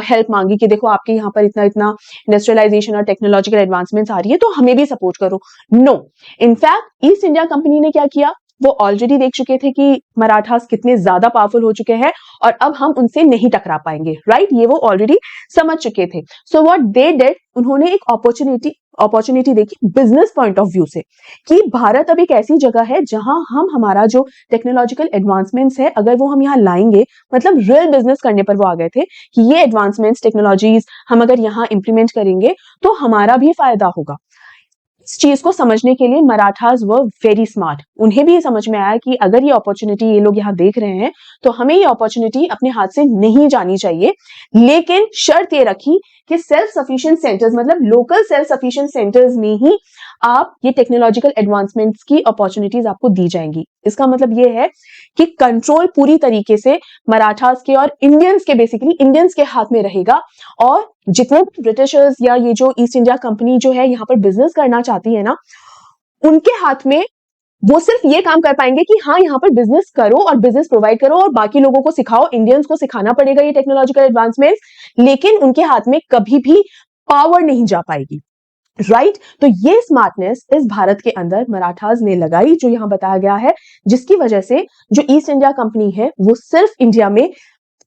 हेल्प मांगी कि देखो आपके यहाँ पर इतना इतना इंडस्ट्रियलाइजेशन और टेक्नोलॉजिकल एडवांसमेंट्स आ रही है, तो हमें भी सपोर्ट करो. No, in fact East India Company ने क्या किया? वो ऑलरेडी देख चुके थे कि मराठास कितने ज्यादा पावरफुल हो चुके हैं और अब हम उनसे नहीं टकरा पाएंगे, राइट? ये वो ऑलरेडी समझ चुके थे। सो व्हाट दे डिड, उन्होंने एक अपॉर्चुनिटी देखी बिजनेस पॉइंट ऑफ व्यू से, कि भारत अब एक ऐसी जगह है जहां हम हमारा जो टेक्नोलॉजिकल एडवांसमेंट्स है, अगर वो हम यहाँ लाएंगे, मतलब रियल बिजनेस करने पर वो आ गए थे कि ये एडवांसमेंट्स टेक्नोलॉजीज हम अगर यहाँ इंप्लीमेंट करेंगे तो हमारा भी फायदा होगा। इस चीज को समझने के लिए मराठास वर वेरी स्मार्ट। उन्हें भी ये समझ में आया कि अगर ये अपॉर्चुनिटी ये लोग यहाँ देख रहे हैं तो हमें ये अपॉर्चुनिटी अपने हाथ से नहीं जानी चाहिए, लेकिन शर्त ये रखी कि सेल्फ सफिशिएंट सेंटर्स, मतलब लोकल सेल्फ सफिशिएंट सेंटर्स में ही आप ये टेक्नोलॉजिकल एडवांसमेंट्स की अपॉर्चुनिटीज आपको दी जाएंगी। इसका मतलब ये है कि कंट्रोल पूरी तरीके से मराठास के और इंडियंस के, बेसिकली इंडियंस के हाथ में रहेगा, और जितने भी ब्रिटिशर्स या ये जो ईस्ट इंडिया कंपनी जो है यहाँ पर बिजनेस करना चाहती है ना, उनके हाथ में वो सिर्फ ये काम कर पाएंगे कि हाँ यहाँ पर बिजनेस करो और बिजनेस प्रोवाइड करो और बाकी लोगों को सिखाओ, इंडियंस को सिखाना पड़ेगा ये टेक्नोलॉजिकल एडवांसमेंट, लेकिन उनके हाथ में कभी भी पावर नहीं जा पाएगी, राइट? तो ये स्मार्टनेस इस भारत के अंदर मराठास ने लगाई, जो यहां बताया गया है, जिसकी वजह से जो ईस्ट इंडिया कंपनी है वो सिर्फ इंडिया में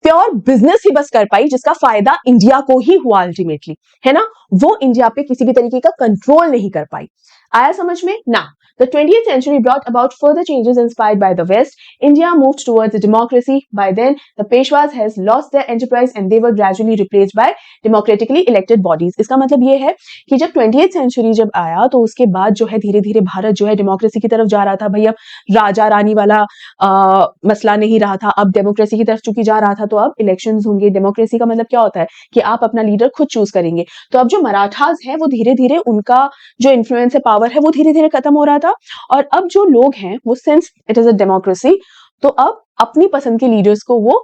प्योर बिजनेस ही बस कर पाई, जिसका फायदा इंडिया को ही हुआ अल्टीमेटली, है ना? वो इंडिया पे किसी भी तरीके का कंट्रोल नहीं कर पाई। आया समझ में ना? The 20th century brought about further changes inspired by the West. India moved towards a democracy. By then, the Peshwas has lost their enterprise and they were gradually replaced by democratically elected bodies. इसका मतलब ये है कि जब 20th century जब आया तो उसके बाद जो है धीरे धीरे भारत जो है डेमोक्रेसी की तरफ जा रहा था। भाई अब राजा रानी वाला मसला नहीं रहा था, अब डेमोक्रेसी की तरफ चूंकि जा रहा था तो अब इलेक्शंस होंगे। डेमोक्रेसी का मतलब क्या होता है कि आप अपना लीडर खुद चूज करेंगे। तो अब जो मराठास हैं वो धीरे धीरे उनका जो इन्फ्लुएंस है, पावर है, वो धीरे धीरे खत्म हो रहा था, और अब जो लोग हैं वो, since it is a democracy, तो अब अपनी पसंद के लीडर्स को वो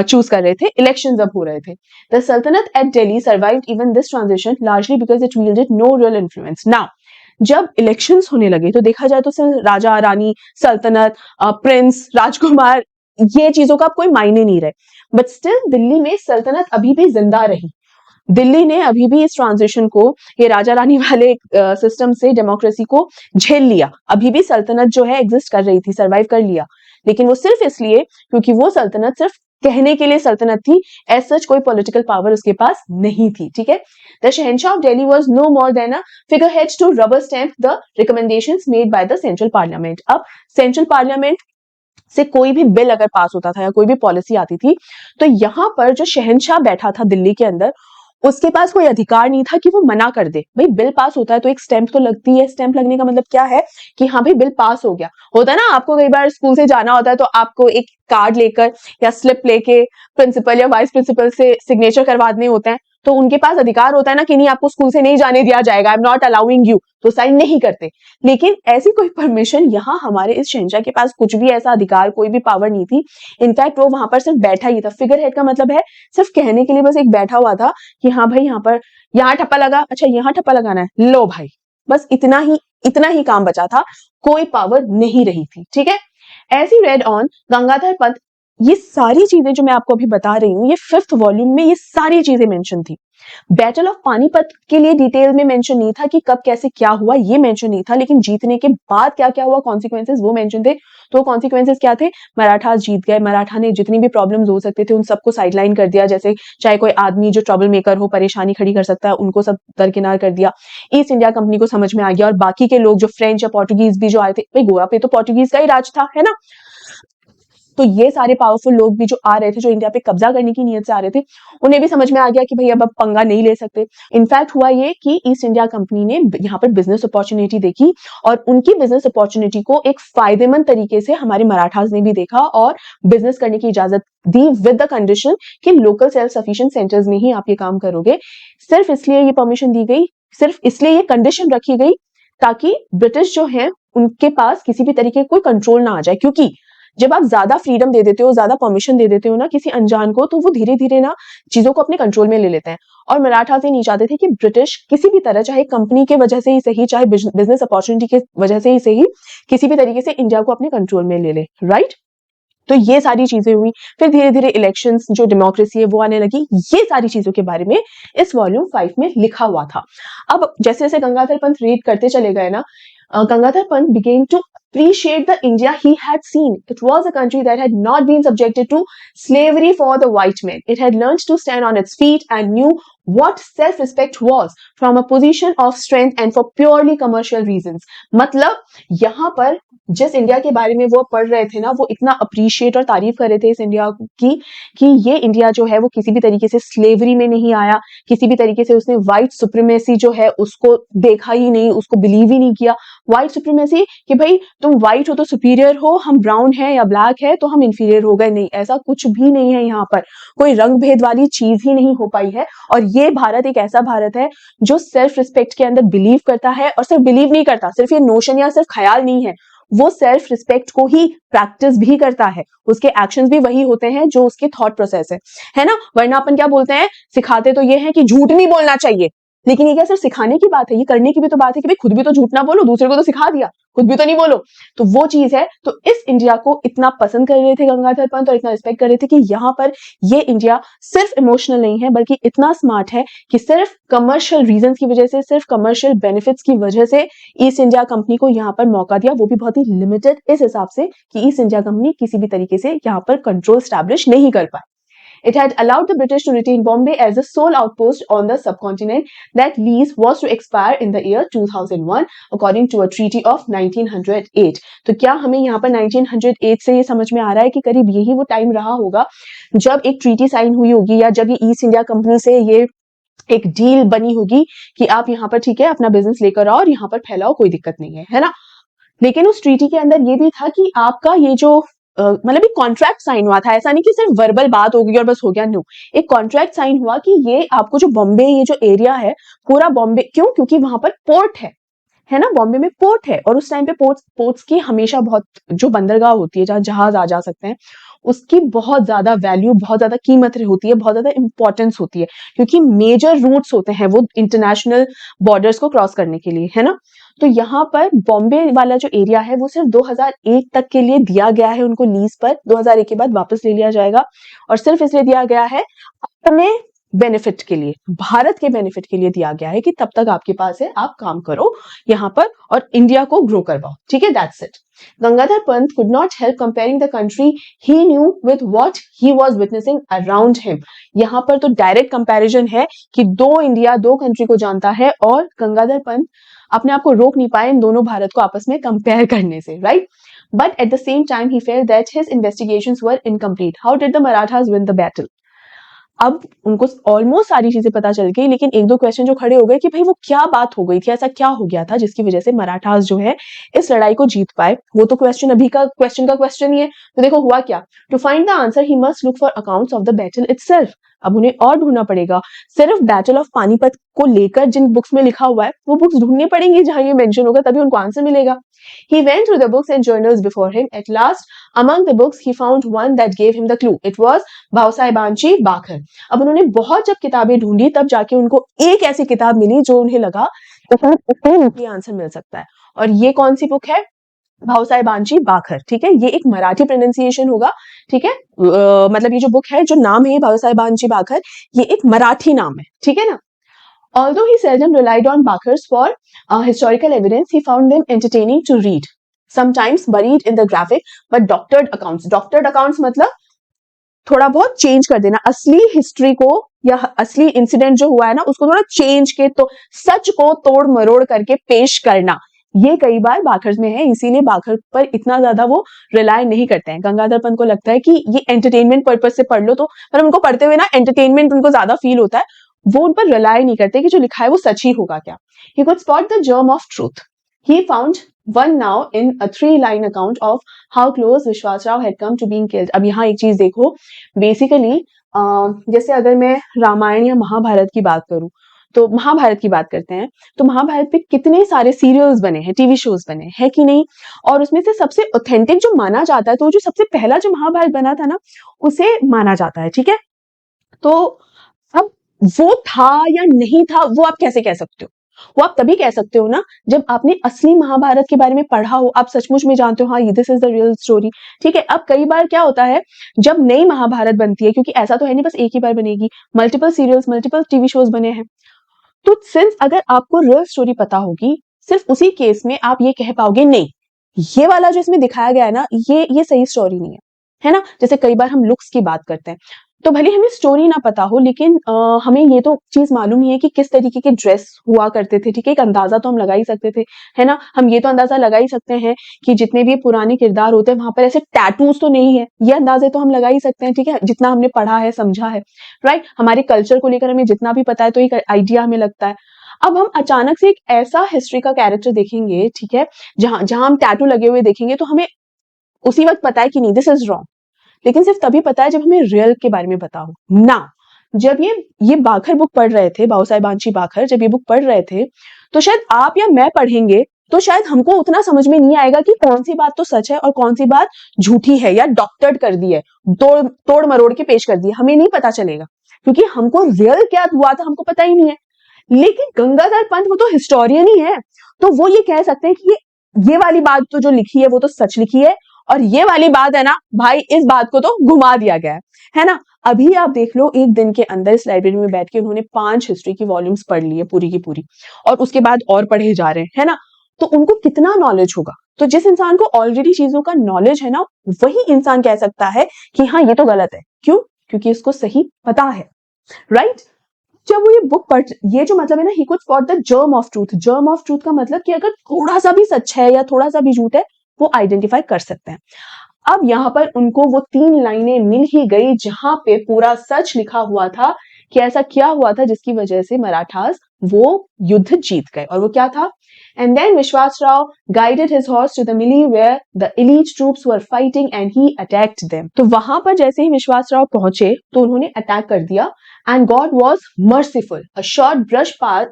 चूज कर रहे थे। इलेक्शंस अब हो रहे थे। The sultanate at Delhi survived even this transition largely because it wielded no real influence. Now जब इलेक्शंस होने लगे तो देखा जाए तो सिर्फ राजा रानी, सल्तनत, प्रिंस, राजकुमार, ये चीजों का अब कोई मायने नहीं रहे, बट स्टिल दिल्ली में सल्तनत अभी भी जिंदा रही। दिल्ली ने अभी भी इस ट्रांजिशन को, ये राजा रानी वाले सिस्टम से डेमोक्रेसी को झेल लिया। अभी भी सल्तनत जो है एग्जिस्ट कर रही थी, सरवाइव कर लिया, लेकिन वो सिर्फ इसलिए क्योंकि वो सल्तनत सिर्फ कहने के लिए सल्तनत थी, एज सच कोई पॉलिटिकल पावर उसके पास नहीं थी, ठीक है? The Shahenshah of Delhi was no more than a figurehead to rubber stamp the recommendations made by the central parliament. अब सेंट्रल पार्लियामेंट से कोई भी बिल अगर पास होता था या कोई भी पॉलिसी आती थी, तो यहाँ पर जो शहनशाह बैठा था दिल्ली के अंदर, उसके पास कोई अधिकार नहीं था कि वो मना कर दे। भाई बिल पास होता है तो एक स्टैंप तो लगती है। स्टैंप लगने का मतलब क्या है कि हाँ भाई बिल पास हो गया। होता है ना, आपको कई बार स्कूल से जाना होता है तो आपको एक कार्ड लेकर या स्लिप लेके प्रिंसिपल या वाइस प्रिंसिपल से सिग्नेचर करवाने होते हैं, तो उनके पास अधिकार होता है ना कि नहीं आपको स्कूल से नहीं जाने दिया जाएगा, I am not allowing you, तो साइन नहीं करते। लेकिन ऐसी कोई परमिशन यहाँ हमारे इस शहनशाह के पास कुछ भी ऐसा अधिकार, कोई भी पावर नहीं थी। इनफैक्ट वो वहां पर सिर्फ बैठा ही था। फिगर हेड का मतलब है सिर्फ कहने के लिए बस एक बैठा हुआ था कि हाँ भाई यहाँ पर, यहाँ ठप्पा लगा, अच्छा यहाँ ठप्पा लगाना है, लो भाई, बस इतना ही काम बचा था, कोई पावर नहीं रही थी, ठीक है? ऐसी रेड ऑन गंगाधर पंत, ये सारी चीजें जो मैं आपको अभी बता रही हूँ, ये 5th वॉल्यूम में ये सारी चीजें मेंशन थी। बैटल ऑफ पानीपत के लिए डिटेल में मेंशन नहीं था कि कब कैसे क्या हुआ, ये मेंशन नहीं था, लेकिन जीतने के बाद क्या क्या हुआ, कॉन्सिक्वेंसेस, वो मेंशन थे। तो कॉन्सिक्वेंसेस क्या थे? मराठास जीत गए। मराठा ने जितनी भी प्रॉब्लम्स हो सकते थे उन सबको साइडलाइन कर दिया, जैसे चाहे कोई आदमी जो ट्रबल मेकर हो, परेशानी खड़ी कर सकता है, उनको सब दरकिनार कर दिया। ईस्ट इंडिया कंपनी को समझ में आ गया, और बाकी के लोग जो फ्रेंच या पोर्टुगीज भी जो आए थे, भाई गोवा पे तो पोर्टुगीज का ही राज था, है ना? तो ये सारे पावरफुल लोग भी जो आ रहे थे, जो इंडिया पे कब्जा करने की नीयत से आ रहे थे, उन्हें भी समझ में आ गया कि भाई अब पंगा नहीं ले सकते। इनफैक्ट हुआ ये कि ईस्ट इंडिया कंपनी ने यहाँ पर बिजनेस अपॉर्चुनिटी देखी, और उनकी बिजनेस अपॉर्चुनिटी को एक फायदेमंद तरीके से हमारे मराठास ने भी देखा और बिजनेस करने की इजाजत दी, विद द कंडीशन कि लोकल सेल्फ सफिशिएंट सेंटर्स में ही आप ये काम करोगे। सिर्फ इसलिए ये परमिशन दी गई, सिर्फ इसलिए ये कंडीशन रखी गई ताकि ब्रिटिश जो है उनके पास किसी भी तरीके कोई कंट्रोल ना आ जाए। क्योंकि जब आप ज्यादा फ्रीडम दे देते हो, ज्यादा परमिशन दे देते हो ना किसी अनजान को, तो वो धीरे धीरे ना चीजों को अपने कंट्रोल में ले लेते हैं। और मराठास ये नहीं चाहते थे कि ब्रिटिश किसी भी तरह, चाहे कंपनी के वजह से ही सही, चाहे बिजनेस अपॉर्चुनिटी के वजह से ही सही, किसी भी तरीके से इंडिया को अपने कंट्रोल में ले ले, राइट? तो ये सारी चीजें हुई। फिर धीरे धीरे इलेक्शंस, जो डेमोक्रेसी है वो आने लगी। ये सारी चीजों के बारे में इस वॉल्यूम 5 में लिखा हुआ था। अब जैसे जैसे गंगाधर पंत रीड करते चले गए ना, Gangadhar Pant began to appreciate the India he had seen. It was a country that had not been subjected to slavery for the white men. It had learned to stand on its feet and knew what self-respect was from a position of strength and for purely commercial reasons. मतलब यहाँ पर जिस India के बारे में वो पढ़ रहे थे ना, वो इतना अप्रिशिएट और तारीफ कर रहे थे इस इंडिया की कि ये इंडिया जो है वो किसी भी तरीके से स्लेवरी में नहीं आया, किसी भी तरीके से उसने व्हाइट सुप्रीमेसी जो है उसको देखा ही नहीं, उसको बिलीव ही नहीं किया। व्हाइट सुप्रीमेसी कि भाई तुम व्हाइट हो तो सुपीरियर हो, हम ब्राउन है या ब्लैक है तो हम इंफीरियर हो गए, नहीं, ऐसा कुछ भी नहीं है। यहाँ पर कोई रंग भेद वाली चीज ही नहीं हो पाई है। और ये भारत एक ऐसा भारत है जो सेल्फ रिस्पेक्ट के अंदर बिलीव करता है, और सिर्फ बिलीव नहीं करता, सिर्फ ये नोशन या सिर्फ ख्याल नहीं है, वो सेल्फ रिस्पेक्ट को ही प्रैक्टिस भी करता है। उसके एक्शंस भी वही होते हैं जो उसके थॉट प्रोसेस है ना। वरना अपन क्या बोलते हैं, सिखाते तो ये है कि झूठ नहीं बोलना चाहिए, लेकिन ये क्या सिर्फ सिखाने की बात है, ये करने की भी तो बात है कि भाई खुद भी तो झूठ ना बोलो, दूसरे को तो सिखा दिया, खुद भी तो नहीं बोलो। तो वो चीज है। तो इस इंडिया को इतना पसंद कर रहे थे गंगाधर पंत और इतना रिस्पेक्ट कर रहे थे कि यहाँ पर ये इंडिया सिर्फ इमोशनल नहीं है, बल्कि इतना स्मार्ट है कि सिर्फ कमर्शियल रीजंस की वजह से, सिर्फ कमर्शियल बेनिफिट्स की वजह से ईस्ट इंडिया कंपनी को यहाँ पर मौका दिया, वो भी बहुत ही लिमिटेड, इस हिसाब से कि ईस्ट इंडिया कंपनी किसी भी तरीके से यहाँ पर कंट्रोल स्टैब्लिश नहीं कर पाए। It had allowed the British to retain Bombay as the sole outpost on the subcontinent. That lease was to expire in the year 2001 according to a treaty of 1908. तो क्या हमें यहाँ पर 1908 से ये समझ में आ रहा है कि करीब यही वो टाइम रहा होगा जब एक ट्रीटी साइन हुई होगी, या जब ये ईस्ट इंडिया कंपनी से ये एक डील बनी होगी कि आप यहाँ पर ठीक है अपना बिजनेस लेकर आओ और यहाँ पर फैलाओ, कोई दिक्कत नहीं है ना। लेकिन उस ट्रीटी के अंदर ये भी था कि आपका ये जो मतलब एक कॉन्ट्रैक्ट साइन हुआ था, ऐसा नहीं कि सिर्फ वर्बल बात होगी और बस हो गया, नो, एक कॉन्ट्रैक्ट साइन हुआ कि ये आपको जो बॉम्बे ये जो एरिया है पूरा बॉम्बे, क्यों, क्योंकि वहां पर पोर्ट है ना, बॉम्बे में पोर्ट है, और उस टाइम पे पोर्ट्स की हमेशा बहुत जो बंदरगाह होती है जहां जहाज आ जा सकते हैं, उसकी बहुत ज्यादा वैल्यू, बहुत ज्यादा कीमत होती है, बहुत ज्यादा इंपॉर्टेंस होती है, क्योंकि मेजर रूट्स होते हैं वो इंटरनेशनल बॉर्डर्स को क्रॉस करने के लिए, है ना। तो यहाँ पर बॉम्बे वाला जो एरिया है वो सिर्फ 2001 तक के लिए दिया गया है उनको लीज पर, 2001 के बाद वापस ले लिया जाएगा, और सिर्फ इसलिए दिया गया है अपने बेनिफिट के लिए, भारत के बेनिफिट के लिए दिया गया है कि तब तक आपके पास है, आप काम करो यहाँ पर और इंडिया को ग्रो करवाओ, ठीक है, that's it. Gangadhar Pant could not help comparing the country he knew with what he was witnessing around him. यहाँ पर तो डायरेक्ट कंपैरिजन है कि दो इंडिया, दो कंट्री को जानता है, और गंगाधर पंत अपने आप को रोक नहीं पाए इन दोनों भारत को आपस में कंपेयर करने से, right. But at the same time, he felt that his investigations were incomplete. How did the Marathas win the battle? अब उनको ऑलमोस्ट सारी चीजें पता चल गई, लेकिन एक दो क्वेश्चन जो खड़े हो गए कि भाई वो क्या बात हो गई थी, ऐसा क्या हो गया था जिसकी वजह से मराठास जो है इस लड़ाई को जीत पाए, वो तो क्वेश्चन अभी का क्वेश्चन ही है। तो देखो हुआ क्या, to find the answer he must look for accounts of the battle itself. अब उन्हें और ढूंढना पड़ेगा, सिर्फ बैटल ऑफ पानीपत को लेकर जिन बुक्स में लिखा हुआ है वो बुक्स ढूंढनी पड़ेंगी जहां ये मेंशन होगा, तभी उनको आंसर मिलेगा। He went through the books and journals before him. At last, among the books, he found one that gave him the clue. It was भावसाहेबांची बाखर। अब उन्होंने बहुत जब किताबें ढूंढी तब जाके उनको एक ऐसी किताब मिली जो उन्हें लगा इसमें आंसर मिल सकता है, और ये कौन सी बुक है, भावसाहेबांची बाखर, ठीक है। ये एक मराठी प्रोनाउंसिएशन होगा, ठीक है, मतलब ये जो बुक है, जो नाम है भावसाहेबांची बाखर, ये एक मराठी नाम है, ठीक है ना। Although he seldom relied on Bakhars for historical evidence, he found them entertaining to read, sometimes buried in the graphic but doctored accounts. Doctored accounts मतलब थोड़ा बहुत चेंज कर देना, असली हिस्ट्री को या असली इंसिडेंट जो हुआ है ना उसको थोड़ा चेंज के, तो सच को तोड़ मरोड़ करके पेश करना, ये कई बार बाखर में है, इसीलिए बाखर पर इतना ज्यादा वो रिलाय नहीं करते हैं। गंगाधर पंत को लगता है कि ये एंटरटेनमेंट पर्पज से पढ़ लो, तो मतलब उनको पढ़ते हुए ना एंटरटेनमेंट उनको ज्यादा फील होता है, वो उन पर रिलाय नहीं करते कि जो लिखा है वो सच ही होगा क्या। He could spot the germ of truth. He found one now in a 3-line account of how close Vishwas Rao had come to being killed. अब यहाँ एक चीज देखो, बेसिकली जैसे अगर मैं रामायण या महाभारत की बात करूं, तो महाभारत की बात करते हैं, तो महाभारत पे कितने सारे सीरियल्स बने हैं, टीवी शोज बने हैं कि नहीं, और उसमें से सबसे ऑथेंटिक जो माना जाता है, तो जो सबसे पहला जो महाभारत बना था ना उसे माना जाता है, ठीक है। तो अब वो था या नहीं था वो आप कैसे कह सकते हो, वो आप तभी कह सकते हो ना जब आपने असली महाभारत के बारे में पढ़ा हो, आप सचमुच में जानते हो हाँ this is the real story, ठीक है। अब कई बार क्या होता है जब नई महाभारत बनती है, क्योंकि ऐसा तो है नहीं बस एक ही बार बनेगी, multiple serials, multiple TV shows बने हैं, तो सिंस अगर आपको रियल स्टोरी पता होगी, सिर्फ उसी केस में आप ये कह पाओगे नहीं ये वाला जो इसमें दिखाया गया है ना, ये सही स्टोरी नहीं है ना। जैसे कई बार हम लुक्स की बात करते हैं, तो भले हमें स्टोरी ना पता हो, लेकिन हमें ये तो चीज मालूम ही है कि किस तरीके के ड्रेस हुआ करते थे, ठीक है, एक अंदाजा तो हम लगा ही सकते थे, है ना। हम ये तो अंदाजा लगा ही सकते हैं कि जितने भी पुराने किरदार होते हैं वहां पर ऐसे टैटूज तो नहीं है, ये अंदाजे तो हम लगा ही सकते हैं, ठीक है, जितना हमने पढ़ा है समझा है, राइट। हमारे कल्चर को लेकर हमें जितना भी पता है तो एक आइडिया हमें लगता है। अब हम अचानक से एक ऐसा हिस्ट्री का कैरेक्टर देखेंगे, ठीक है, जहां जहां हम टैटू लगे हुए देखेंगे, तो हमें उसी वक्त पता है कि नहीं, दिस इज रॉन्ग। लेकिन सिर्फ तभी पता है जब हमें रियल के बारे में पता हो ना। जब ये बाखर बुक पढ़ रहे थे, बाबू साहेब आंची बाखर जब ये बुक पढ़ रहे थे, तो शायद आप या मैं पढ़ेंगे तो शायद हमको उतना समझ में नहीं आएगा कि कौन सी बात तो सच है और कौन सी बात झूठी है या डॉक्टर्ड कर दी है, तोड़ तोड़ मरोड़ के पेश कर दी है, हमें नहीं पता चलेगा, क्योंकि हमको रियल क्या हुआ था हमको पता ही नहीं है। लेकिन गंगाधर पंत वो तो हिस्टोरियन ही है, तो वो ये कह सकते हैं कि ये वाली बात तो जो लिखी है वो तो सच लिखी है, और ये वाली बात है ना भाई, इस बात को तो घुमा दिया गया है ना। अभी आप देख लो, एक दिन के अंदर इस लाइब्रेरी में बैठ के उन्होंने 5 हिस्ट्री की वॉल्यूम्स पढ़ ली है पूरी की पूरी, और उसके बाद और पढ़े जा रहे हैं ना। तो उनको कितना नॉलेज होगा। तो जिस इंसान को ऑलरेडी चीजों का नॉलेज है ना, वही इंसान कह सकता है कि हाँ ये तो गलत है। क्यों? क्योंकि इसको सही पता है, राइट। जब वो ये बुक पढ़, ये जो मतलब है ना, he could spot the germ of truth. Germ of truth का मतलब कि अगर थोड़ा सा भी सच है या थोड़ा सा भी झूठ है, वो आइडेंटिफाई कर सकते हैं। अब यहाँ पर उनको वो 3 लाइनें मिल ही गई जहां पे पूरा सच लिखा हुआ था कि ऐसा क्या हुआ था जिसकी वजह से मराठास वो युद्ध जीत गए, और वो क्या था। And then Vishwas Rao guided his horse to the melee where the elite troops were fighting and he attacked them. तो वहां पर जैसे ही विश्वास राव पहुंचे तो उन्होंने अटैक कर दिया, and God was merciful, a shot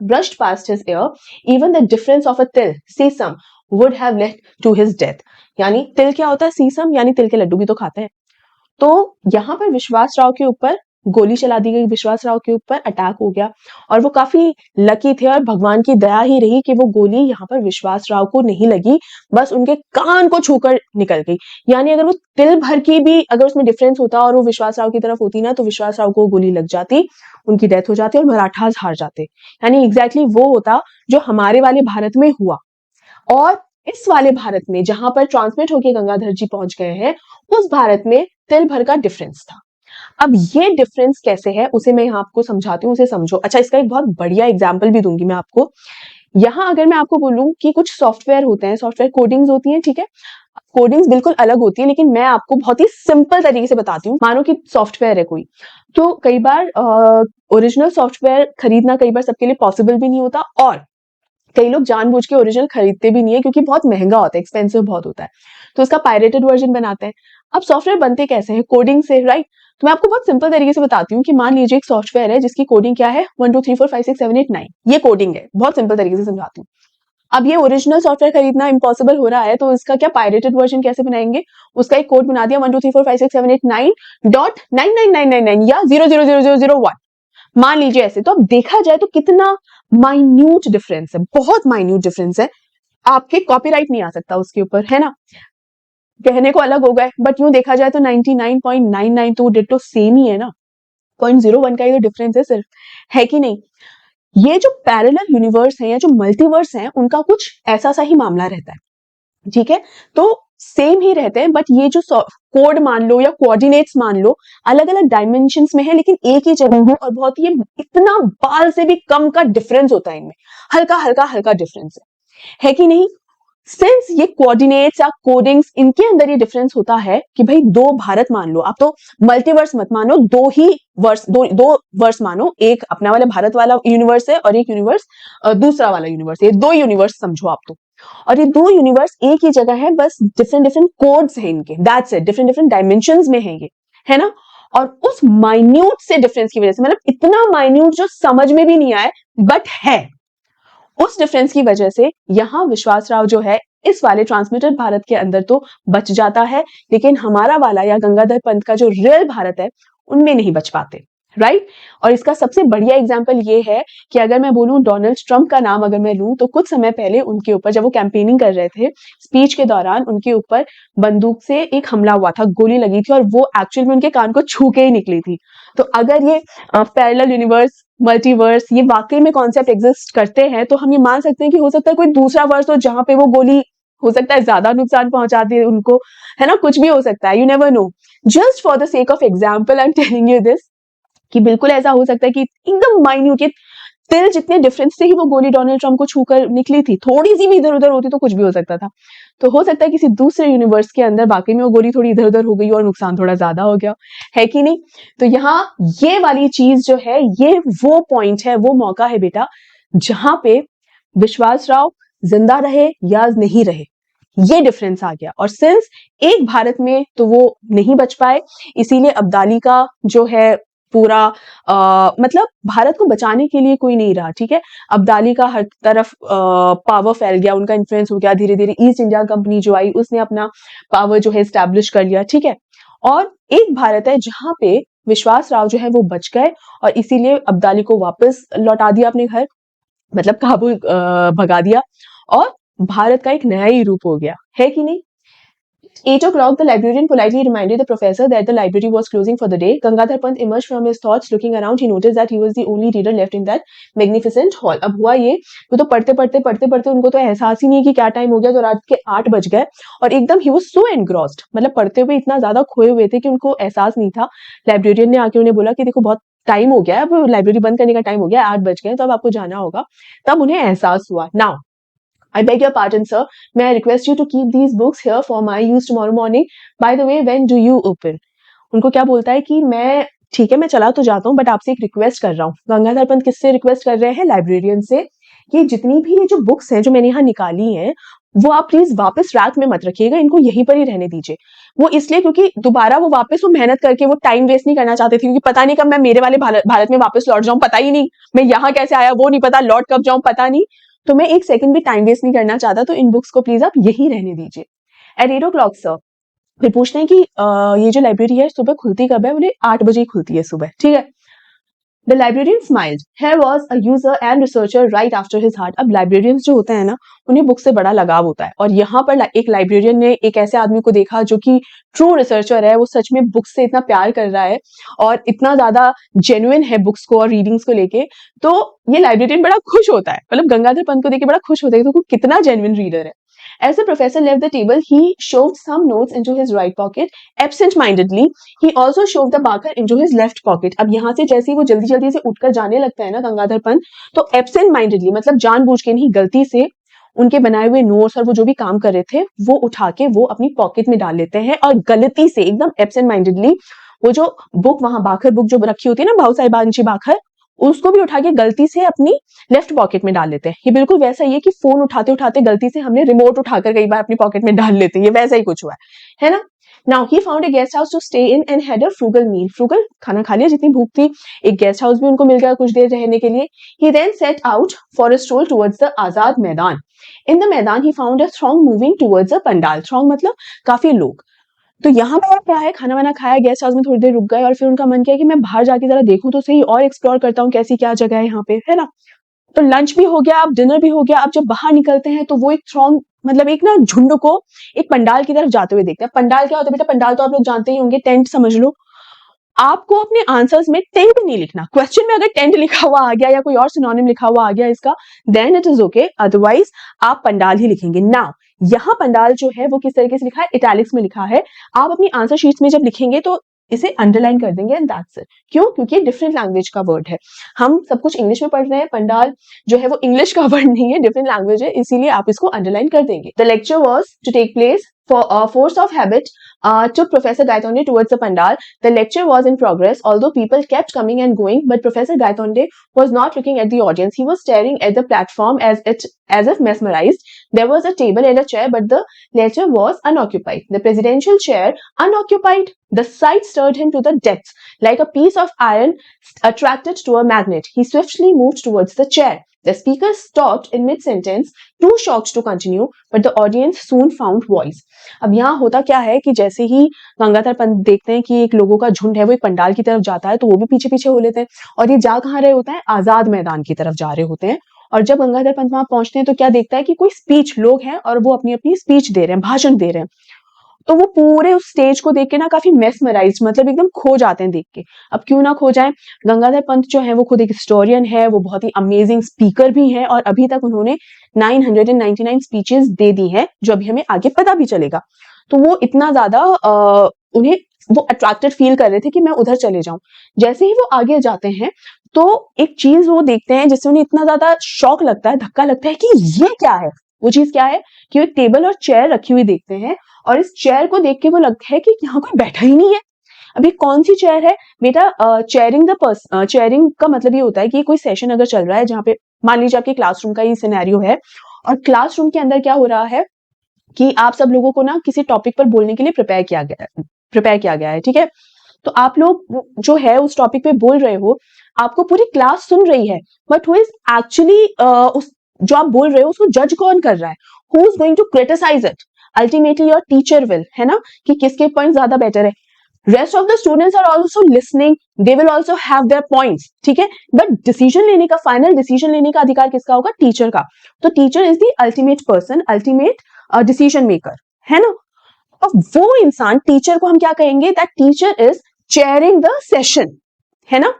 brushed past his ear, even the difference of a till sesame would have led to his death। यानी तिल क्या होता है? सीसम, यानी तिल के लड्डू भी तो खाते हैं। तो यहाँ पर विश्वास राव के ऊपर गोली चला दी गई, विश्वास राव के ऊपर अटैक हो गया, और वो काफी लकी थे, और भगवान की दया ही रही कि वो गोली यहाँ पर विश्वास राव को नहीं लगी, बस उनके कान को छूकर निकल गई। यानी अगर वो तिल भर की भी अगर उसमें डिफरेंस होता और वो विश्वास राव की तरफ होती ना, तो विश्वास राव को गोली लग जाती, उनकी डेथ हो जाती और मराठास हार जाते। यानी एग्जैक्टली वो होता जो हमारे वाले भारत में हुआ। और इस वाले भारत में जहां पर ट्रांसमिट होके गंगाधर जी पहुंच गए हैं, उस भारत में तिल भर का डिफरेंस था। अब ये डिफरेंस कैसे है उसे मैं यहाँ आपको समझाती हूँ, उसे समझो। अच्छा, इसका एक बहुत बढ़िया एग्जाम्पल भी दूंगी मैं आपको। यहाँ अगर मैं आपको बोलूं कि कुछ सॉफ्टवेयर होते हैं, सॉफ्टवेयर कोडिंग्स होती हैं, ठीक है, कोडिंग्स बिल्कुल अलग होती है, लेकिन मैं आपको बहुत ही सिंपल तरीके से बताती हूँ। मानो कि सॉफ्टवेयर है कोई, तो कई बार ओरिजिनल सॉफ्टवेयर खरीदना कई बार सबके लिए पॉसिबल भी नहीं होता, और कई लोग जानबूझ के ओरिजिनल खरीदते भी नहीं है क्योंकि बहुत महंगा होता है, एक्सपेंसिव बहुत होता है, तो इसका पायरेटेड वर्जन बनाते हैं। अब सॉफ्टवेयर बनते कैसे हैं? कोडिंग से, राइट। तो मैं आपको बहुत सिंपल तरीके से बताती हूँ कि मान लीजिए एक सॉफ्टवेयर है जिसकी कोडिंग क्या है, 1 2 3 4 5 6 7 8 9, ये कोडिंग है। बहुत सिंपल तरीके से समझाती हूँ। अब ये ओरिजिनल सॉफ्टवेयर खरीदना इम्पॉसिबल हो रहा है, तो इसका क्या पायरेटेड वर्जन कैसे बनाएंगे? उसका एक कोड बना दिया, 1 2 3 4 5 6 7 8 9 डॉट 99999 या 0000001, मान लीजिए ऐसे। तो अब देखा जाए तो कितना माइन्यूट डिफरेंस है, बहुत माइन्यूट डिफरेंस है। आपके कॉपीराइट नहीं आ सकता उसके ऊपर, है ना, कहने को अलग हो गए, बट यूं देखा जाए तो 99.99 तो डिट्टो सेम ही है ना, 0.01 का ही डिफरेंस है सिर्फ, है कि नहीं। ये जो पैरेलल यूनिवर्स है या जो मल्टीवर्स है, उनका कुछ ऐसा सा ही मामला रहता है, ठीक है। तो सेम ही रहते हैं, बट ये जो कोड मान लो या कोऑर्डिनेट्स मान लो, अलग अलग डायमेंशंस में है, लेकिन एक ही जगह है, और बहुत ही इतना बाल से भी कम का डिफरेंस होता है इनमें, हल्का हल्का हल्का डिफरेंस है कि नहीं। सिंस ये कोऑर्डिनेट्स या कोडिंग्स, इनके अंदर ये डिफरेंस होता है कि भाई 2 भारत मान लो आप, तो मल्टीवर्स मत मानो, 2 ही वर्स, दो वर्स मानो, एक अपना वाला भारत वाला यूनिवर्स है और एक यूनिवर्स दूसरा वाला यूनिवर्स है, 2 यूनिवर्स समझो आप तो। और ये 2 यूनिवर्स एक ही जगह है, बस डिफरेंट डिफरेंट कोड्स हैं इनके, that's it, different different dimensions में है ये, है ना। और उस माइन्यूट से डिफरेंस की वजह से, मतलब इतना माइन्यूट जो समझ में भी नहीं आए, बट है, उस डिफरेंस की वजह से यहाँ विश्वास राव जो है इस वाले ट्रांसमिटेड भारत के अंदर तो बच जाता है, लेकिन हमारा वाला या गंगाधर पंत का जो रियल भारत है उनमें नहीं बच पाते, राइट। और इसका सबसे बढ़िया एग्जांपल ये है कि अगर मैं बोलूं डोनाल्ड ट्रंप का नाम अगर मैं लूं, तो कुछ समय पहले उनके ऊपर जब वो कैंपेनिंग कर रहे थे, स्पीच के दौरान उनके ऊपर बंदूक से एक हमला हुआ था, गोली लगी थी, और वो एक्चुअल में उनके कान को छू के ही निकली थी। तो अगर ये पैरेलल यूनिवर्स, मल्टीवर्स, ये वाकई में कॉन्सेप्ट एग्जिस्ट करते हैं, तो हम ये मान सकते हैं कि हो सकता है कोई दूसरा वर्स हो जहां पे वो गोली हो सकता है ज्यादा नुकसान पहुंचा दे उनको, है ना, कुछ भी हो सकता है, you never know. Just for the sake of example I am telling you this, कि बिल्कुल ऐसा हो सकता है कि एकदम माइन्यूट, तिल जितने डिफरेंस से ही वो गोली डोनाल्ड ट्रंप को छूकर निकली थी, थोड़ी सी भी इधर उधर होती तो कुछ भी हो सकता था। तो हो सकता है किसी दूसरे यूनिवर्स के अंदर वाकई में वो गोली थोड़ी इधर उधर हो गई और नुकसान थोड़ा ज्यादा हो गया, है कि नहीं। तो यहाँ ये वाली चीज जो है, ये वो पॉइंट है, वो मौका है बेटा, जहां पे विश्वास राव जिंदा रहे या नहीं रहे, ये डिफरेंस आ गया। और सिंस एक भारत में तो वो नहीं बच पाए, इसीलिए अब्दाली का जो है पूरा मतलब भारत को बचाने के लिए कोई नहीं रहा, ठीक है। अब्दाली का हर तरफ पावर फैल गया, उनका इन्फ्लुएंस हो गया, धीरे धीरे ईस्ट इंडिया कंपनी जो आई उसने अपना पावर जो है स्टैब्लिश कर लिया, ठीक है। और एक भारत है जहां पे विश्वास राव जो है वो बच गए, और इसीलिए अब्दाली को वापस लौटा दिया अपने घर, मतलब काबुल भगा दिया, और भारत का एक नया ही रूप हो गया, है कि नहीं। 8 o'clock, the librarian politely reminded the professor that the library was closing for the day. Gangadhar Pant emerged from his thoughts. Looking around, he noticed that he was the only reader left in that magnificent hall. अब हुआ ये, वो तो पढ़ते उनको तो एहसास ही नहीं कि क्या टाइम हो गया, तो रात के 8 बज गए, और एकदम he was so engrossed, मतलब पढ़ते हुए इतना ज्यादा खोए हुए थे कि उनको एहसास नहीं था। लाइब्रेरियन ने आके उन्हें बोला कि देखो बहुत टाइम हो गया है, अब लाइब्रेरी बंद करने का टाइम हो गया, 8 बज गए, तो अब आपको जाना होगा। तब उन्हें एहसास हुआ। Now I beg your pardon, sir. May I request you to keep these books here for my use tomorrow morning? By the way, when do you open? उनको क्या बोलता है कि मैं ठीक है, मैं चला तो जाता हूँ, बट आपसे एक रिक्वेस्ट कर रहा हूँ। गंगाधर पंत किससे रिक्वेस्ट कर रहे हैं? लाइब्रेरियन से। ये जितनी भी ये जो बुक्स हैं जो मैंने यहाँ निकाली हैं, वो आप प्लीज वापस रैक में मत रखिएगा, इनको यहीं पर ही रहने दीजिए। वो इसलिए क्योंकि दोबारा वो वापस वो मेहनत करके वो टाइम वेस्ट नहीं करना चाहते थे, क्योंकि पता नहीं कब मैं मेरे वाले भारत में वापस लौट जाऊं, पता ही नहीं मैं यहाँ कैसे आया वो नहीं पता, लौट कब जाऊं पता नहीं, तो मैं एक सेकंड भी टाइम वेस्ट नहीं करना चाहता, तो इन बुक्स को प्लीज आप यही रहने दीजिए। एट 8 o'clock सर, फिर पूछते हैं कि ये जो लाइब्रेरी है सुबह खुलती कब है? बोले 8 बजे ही खुलती है सुबह, ठीक है। The librarian smiled. Here was a user and researcher right after his heart. अब librarians जो होते हैं ना, उन्हें बुक से बड़ा लगाव होता है, और यहाँ पर एक लाइब्रेरियन ने एक ऐसे आदमी को देखा जो कि ट्रू रिसर्चर है, वो सच में बुक्स से इतना प्यार कर रहा है और इतना ज्यादा जेन्युइन है बुक्स को और रीडिंग्स को लेके, तो ये लाइब्रेरियन बड़ा खुश होता है, मतलब गंगाधर पंत को देख के बड़ा खुश होता है कि तो कितना जेन्युइन रीडर है। As the professor left the table, he shoved some notes into his right pocket. Absent-mindedly, he also shoved the marker into his left pocket. अब यहाँ से जैसे ही वो जल्दी जल्दी से उठकर जाने लगता है ना गंगाधर पंत, तो absent-mindedly मतलब जानबूझ के नहीं, गलती से उनके बनाए हुए नोट्स और वो जो भी काम कर रहे थे वो उठा के वो अपनी पॉकेट में डाल लेते हैं, और गलती से एकदम absent-mindedly वो जो बुक वहां बाखर बुक जो रखी होती है ना, भाऊ साहिब बांची बाखर, उसको भी उठा के गलती से अपनी लेफ्ट पॉकेट में डाल लेते हैं। ये बिल्कुल वैसा ही है कि फोन उठाते उठाते गलती से हमने रिमोट उठाकर कई बार अपनी पॉकेट में डाल लेते हैं, ये वैसा ही कुछ हुआ है ना। Now he found a guest house to stay in and had a frugal meal. Frugal खाना खा लिया जितनी भूख थी, एक गेस्ट हाउस भी उनको मिल गया कुछ देर रहने के लिए। He then set out for a stroll towards the Azad Maidan. In the maidan he found a throng moving towards a pandal. Throng मतलब काफी लोग। तो यहाँ पर क्या है, खाना वाना खाया, गेस्ट हाउस में थोड़ी देर रुक गए, और फिर उनका मन किया कि मैं बाहर जाके जरा देखूं तो सही और एक्सप्लोर करता हूँ कैसी क्या जगह है यहाँ पे, है ना। तो लंच भी हो गया, अब डिनर भी हो गया, अब जब बाहर निकलते हैं तो वो एक थ्रॉन्ग मतलब एक ना झुंड को एक पंडाल की तरफ जाते हुए देखते हैं। पंडाल क्या होता है बेटा? पंडाल तो आप लोग जानते ही होंगे, टेंट समझ लो। आपको अपने आंसर्स में टेंट नहीं लिखना, क्वेश्चन में अगर टेंट लिखा हुआ आ गया या कोई और सिनोनिम लिखा हुआ आ गया इसका, then it is okay, otherwise आप पंडाल ही लिखेंगे। नाउ यहाँ पंडाल जो है वो किस तरीके से लिखा है? इटैलिक्स में लिखा है। आप अपनी आंसर शीट्स में जब लिखेंगे तो इसे अंडरलाइन कर देंगे, एंड दैट्स इट। क्यों? क्योंकि डिफरेंट लैंग्वेज का वर्ड है, हम सब कुछ इंग्लिश में पढ़ रहे हैं, पंडाल जो है वो इंग्लिश का वर्ड नहीं है, डिफरेंट लैंग्वेज है, इसीलिए आप इसको अंडरलाइन कर देंगे। The lecture was to take place for force of habit took Professor Gaitonde towards the pandal. The lecture was in progress, although people kept coming and going, but Professor Gaitonde was not looking at the audience. He was staring at the platform as if mesmerized. There was a table and a chair, but the lecture was unoccupied. The presidential chair unoccupied. The sight stirred him to the depths, like a piece of iron attracted to a magnet. He swiftly moved towards the chair. The speaker stopped in mid-sentence, too shocked to continue, but the audience soon found voice. अब यहाँ होता क्या है कि जैसे ही गंगाधर पंत देखते हैं कि एक लोगों का झुंड है वो एक पंडाल की तरफ जाता है, तो वो भी पीछे पीछे हो लेते हैं, और ये जा कहाँ रहे होते हैं? आजाद मैदान की तरफ जा रहे होते हैं। और जब गंगाधर पंत वहां पहुंचते हैं तो क्या देखता है कि कोई स्पीच लोग हैं और वो अपनी अपनी स्पीच दे रहे हैं, भाषण दे रहे हैं। तो वो पूरे उस स्टेज को देख के ना काफी मेस्मराइज्ड, मतलब एकदम खो जाते हैं देख के। अब क्यों ना खो जाएं, गंगाधर पंत जो है वो खुद एक हिस्टोरियन है, वो बहुत ही अमेजिंग स्पीकर भी हैं और अभी तक उन्होंने 999 स्पीचेस दे दी हैं, जो अभी हमें आगे पता भी चलेगा। तो वो इतना ज्यादा उन्हें वो अट्रैक्टेड फील कर रहे थे कि मैं उधर चले जाऊं। जैसे ही वो आगे जाते हैं तो एक चीज वो देखते हैं जिससे उन्हें इतना ज्यादा शॉक लगता है, धक्का लगता है कि ये क्या है। वो चीज क्या है कि वो एक टेबल और चेयर रखी हुई देखते हैं, और इस चेयर को देख के वो लगता है कि यहाँ कोई बैठा ही नहीं है। अभी कौन सी चेयर है बेटा? चेयरिंग का मतलब ये होता है कि कोई सेशन अगर चल रहा है जहाँ पे मान लीजिए आपके क्लासरूम का ही सिनेरियो है, और क्लासरूम के अंदर क्या हो रहा है कि आप सब लोगों को ना किसी टॉपिक पर बोलने के लिए प्रिपेयर किया गया है, ठीक है। तो आप लोग जो है उस टॉपिक पे बोल रहे हो, आपको पूरी क्लास सुन रही है, बट हु इज एक्चुअली उस जो आप बोल रहे हो उसको जज कौन कर रहा है? Who is going to criticise it? Ultimately your teacher will, है ना, कि किसके पॉइंट ज्यादा बेटर है। Rest of the students are also listening, they will also have their points, ठीक है। बट डिसीजन लेने का, फाइनल डिसीजन लेने का अधिकार किसका होगा? टीचर का। तो teacher is the ultimate person, ultimate decision maker, है ना। अब वो इंसान, टीचर को हम क्या कहेंगे? That teacher is chairing the session, है ना।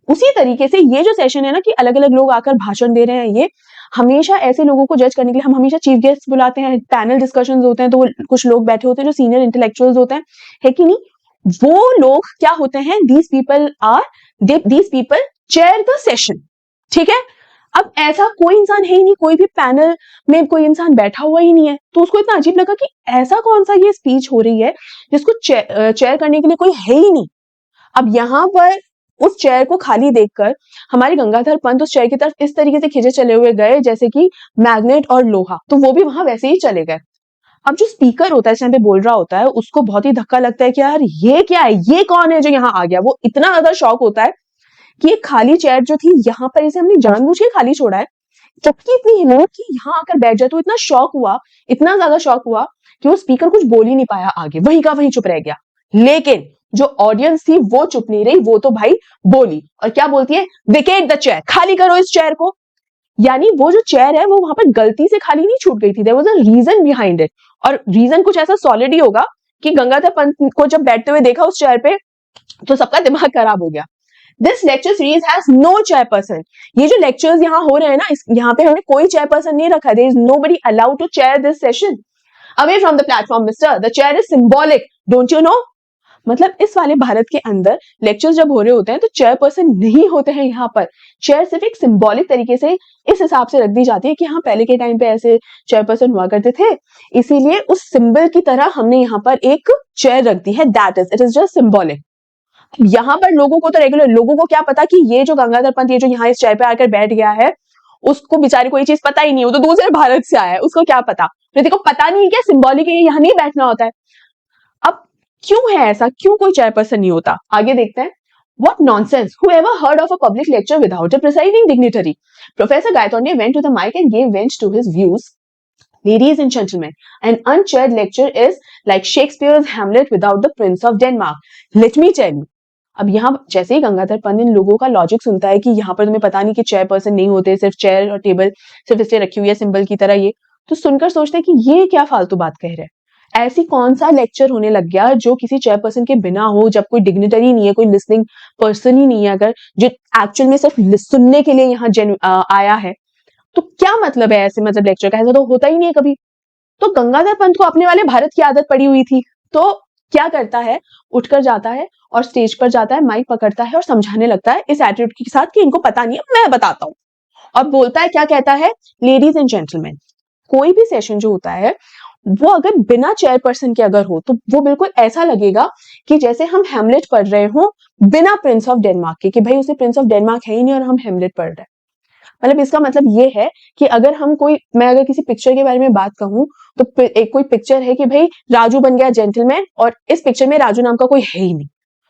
उसी तरीके से ये जो सेशन है ना कि अलग अलग लोग आकर भाषण दे रहे हैं, ये हमेशा ऐसे लोगों को जज करने के लिए हम हमेशा चीफ गेस्ट बुलाते हैं, पैनल डिस्कशंस होते हैं, तो कुछ लोग बैठे होते हैं जो सीनियर इंटेलेक्चुअल्स होते हैं, है कि नहीं। वो लोग क्या होते हैं? These people chair the session, ठीक है। अब ऐसा कोई इंसान है ही नहीं, कोई भी पैनल में कोई इंसान बैठा हुआ ही नहीं है, तो उसको इतना अजीब लगा कि ऐसा कौन सा ये स्पीच हो रही है जिसको चेयर करने के लिए कोई है ही नहीं। अब यहाँ पर उस चेयर को खाली देखकर हमारे गंगाधर पंत उस चेयर की तरफ इस तरीके से खींचे चले हुए गए जैसे कि मैग्नेट और लोहा, तो वो भी वहां वैसे ही चले गए। अब जो स्पीकर होता है, इस टाइम पे बोल रहा होता है, उसको बहुत ही धक्का लगता है कि यार ये क्या है, ये कौन है जो यहाँ आ गया। वो इतना ज्यादा शॉक होता है कि ये खाली चेयर जो थी यहाँ पर इसे हमने जानबूझ के खाली छोड़ा है, जबकि इतनी हिम्मत कि यहाँ आकर बैठ जाए। तो इतना शॉक हुआ, इतना ज्यादा शॉक हुआ कि वो स्पीकर कुछ बोल ही नहीं पाया आगे, वहीं का वहीं चुप रह गया। लेकिन जो ऑडियंस थी वो चुप नहीं रही, वो तो भाई बोली, और क्या बोलती है? विकेट द चेयर, खाली करो इस चेयर को। यानी वो जो चेयर है वो वहां पर गलती से खाली नहीं छूट गई थी, there was a reason behind it, और रीजन कुछ ऐसा सॉलिड ही होगा कि गंगाधर पंत को जब बैठते हुए देखा उस चेयर पे तो सबका दिमाग खराब हो गया। This lecture series has no chairperson. ये जो लेक्चर्स यहाँ हो रहे हैं ना, यहाँ पे हमने कोई चेयरपर्सन नहीं रखा। There is nobody allowed to chair this session. Away from the platform mister, the chair is symbolic, don't you know. मतलब इस वाले भारत के अंदर लेक्चर्स जब हो रहे होते हैं तो चेयरपर्सन नहीं होते हैं यहाँ पर। चेयर सिर्फ एक सिंबॉलिक तरीके से इस हिसाब से रख दी जाती है कि हाँ पहले के टाइम पे ऐसे चेयरपर्सन हुआ करते थे, इसीलिए उस सिंबल की तरह हमने यहाँ पर एक चेयर रख दी है। That is, it is just symbolic. यहाँ पर लोगों को, तो रेगुलर लोगों को क्या पता कि ये जो गंगाधर पंत ये जो यहाँ इस चेयर पे आकर बैठ गया है, उसको बेचारे को ये चीज पता ही नहीं, वो तो दूसरे भारत से आया है, उसको क्या पता। प्रीति को पता नहीं है क्या सिंबॉलिक है, यहाँ नहीं बैठना होता है। अब क्यों है ऐसा, क्यों कोई चेयरपर्सन नहीं होता? आगे देखते हैं। What nonsense! Whoever heard of a public lecture without a presiding dignitary? Professor Gaitonde went to the mic and gave vent to his views. Ladies and gentlemen, an unchaired lecture is like Shakespeare's Hamlet without the Prince of Denmark. Let me tell you. अब यहाँ जैसे ही गंगाधर पंत इन लोगों का logic सुनता है कि यहाँ पर तुम्हें पता नहीं कि चेयरपर्सन नहीं होते, सिर्फ चेयर और टेबल सिर्फ इसलिए रखी हुई है सिंबल की तरह, ये तो सुनकर सोचते हैं कि ये क्या फालतू बात कह रहे हैं। ऐसी कौन सा लेक्चर होने लग गया जो किसी चेयरपर्सन के बिना हो, जब कोई डिग्निटरी नहीं है, कोई लिसनिंग पर्सन ही नहीं है, अगर जो एक्चुअल में सिर्फ सुनने के लिए यहाँ आया है, तो क्या मतलब है ऐसे मतलब लेक्चर का? ऐसा तो होता ही नहीं है कभी। तो गंगाधर पंत को अपने वाले भारत की आदत पड़ी हुई थी, तो क्या करता है? उठकर जाता है और स्टेज पर जाता है, माइक पकड़ता है और समझाने लगता है इस एटीट्यूड के साथ कि इनको पता नहीं है, मैं बताता हूँ। और बोलता है, क्या कहता है? Ladies and gentleman. कोई भी सेशन जो होता है वो अगर बिना चेयरपर्सन के अगर हो तो वो बिल्कुल ऐसा लगेगा कि जैसे हम हेमलेट पढ़ रहे हो बिना प्रिंस ऑफ डेनमार्क के, कि भाई उसे प्रिंस ऑफ डेनमार्क है ही नहीं और हम हेमलेट पढ़ रहे हैं। मतलब इसका मतलब ये है कि अगर मैं अगर किसी पिक्चर के बारे में बात कहूं तो एक कोई पिक्चर है कि भाई राजू बन गया जेंटलमैन, और इस पिक्चर में राजू नाम का कोई है ही नहीं,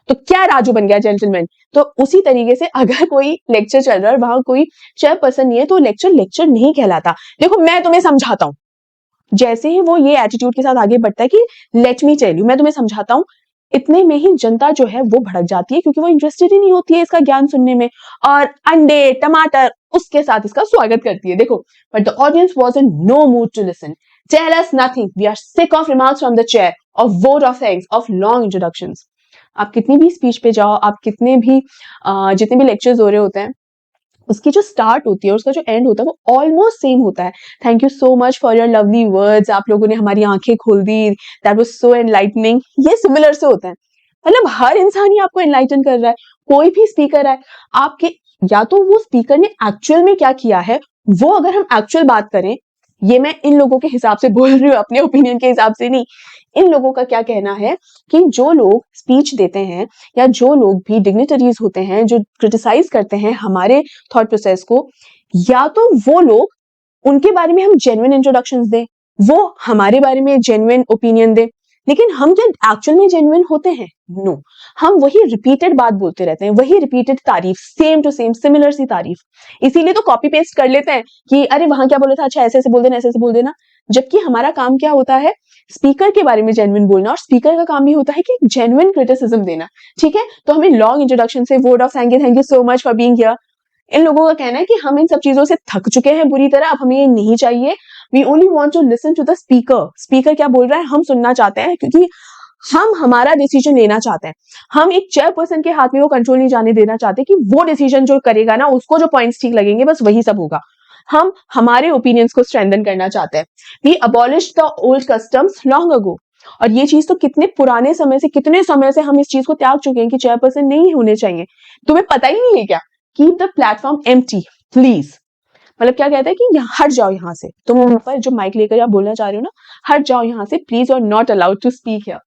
तो क्या राजू बन गया जेंटलमैन? तो उसी तरीके से अगर कोई लेक्चर चल रहा है और वहां कोई चेयरपर्सन नहीं है तो लेक्चर नहीं कहलाता। देखो मैं तुम्हें समझाता हूँ। जैसे ही वो ये एटीट्यूड के साथ आगे बढ़ता है कि लेट मी टेल यू, मैं तुम्हें समझाता हूँ, इतने में ही जनता जो है वो भड़क जाती है क्योंकि वो इंटरेस्टेड ही नहीं होती है इसका ज्ञान सुनने में, और अंडे टमाटर उसके साथ इसका स्वागत करती है। देखो, but the audience was in no mood to listen. Tell us nothing, we are sick of remarks from the chair, of vote of thanks, of long introductions. आप कितनी भी स्पीच पे जाओ, आप कितने भी जितने भी लेक्चर्स हो रहे होते हैं, उसकी जो स्टार्ट होती है और उसका जो एंड होता है वो ऑलमोस्ट सेम होता है। Thank you so much for your lovely words, आप लोगों ने हमारी आंखें खोल दी, दैट वाज सो एनलाइटनिंग। ये सिमिलर से होता है। मतलब हर इंसान ही आपको एनलाइटन कर रहा है। कोई भी स्पीकर है आपके, या तो वो स्पीकर ने एक्चुअल में क्या किया है, वो अगर हम एक्चुअल बात करें, ये मैं इन लोगों के हिसाब से बोल रही हूँ, अपने ओपिनियन के हिसाब से नहीं। इन लोगों का क्या कहना है कि जो लोग स्पीच देते हैं या जो लोग भी डिग्निटरीज होते हैं, जो क्रिटिसाइज करते हैं हमारे थॉट प्रोसेस को, या तो वो लोग, उनके बारे में हम जेन्युइन इंट्रोडक्शंस दें, वो हमारे बारे में जेन्युइन ओपिनियन दें। लेकिन हम क्या एक्चुअल में जेन्युइन होते हैं? नो। हम वही रिपीटेड बात बोलते रहते हैं, वही रिपीटेड तारीफ, सेम टू सेम सिमिलर सी तारीफ। इसीलिए तो कॉपी पेस्ट कर लेते हैं कि अरे वहां क्या बोला था, अच्छा ऐसे ऐसे बोल देना, ऐसे ऐसे बोल देना। जबकि हमारा काम क्या होता है, स्पीकर के बारे में जेन्युइन बोलना, और स्पीकर का काम भी होता है कि जेन्युइन क्रिटिसिज्म देना। ठीक है, तो हमें लॉन्ग इंट्रोडक्शन से word of thank you so much for being here, इन लोगों का कहना है कि हम इन सब चीजों से थक चुके हैं बुरी तरह, अब हमें ये नहीं चाहिए। We only want to listen to the speaker. Speaker क्या बोल रहा है हम सुनना चाहते हैं, क्योंकि हम हमारा डिसीजन लेना चाहते हैं। हम एक चेयरपर्सन के हाथ में वो कंट्रोल नहीं जाने देना चाहते कि वो डिसीजन जो करेगा ना, उसको जो पॉइंट्स ठीक लगेंगे बस वही सब होगा। हम हमारे ओपिनियंस को स्ट्रेंथन करना चाहते हैं। We abolished the old customs long ago. और ये चीज तो कितने पुराने समय से, कितने समय से हम इस चीज को त्याग चुके हैं कि चेयरपर्सन नहीं होने चाहिए। तुम्हें पता ही नहीं है क्या? Keep the platform empty please. मतलब क्या कहता है कि यहाँ हट जाओ, यहाँ से तुम वहां पर जो माइक लेकर आप बोलना चाह रहे हो ना, हट जाओ यहाँ से प्लीज, और not allowed to speak here.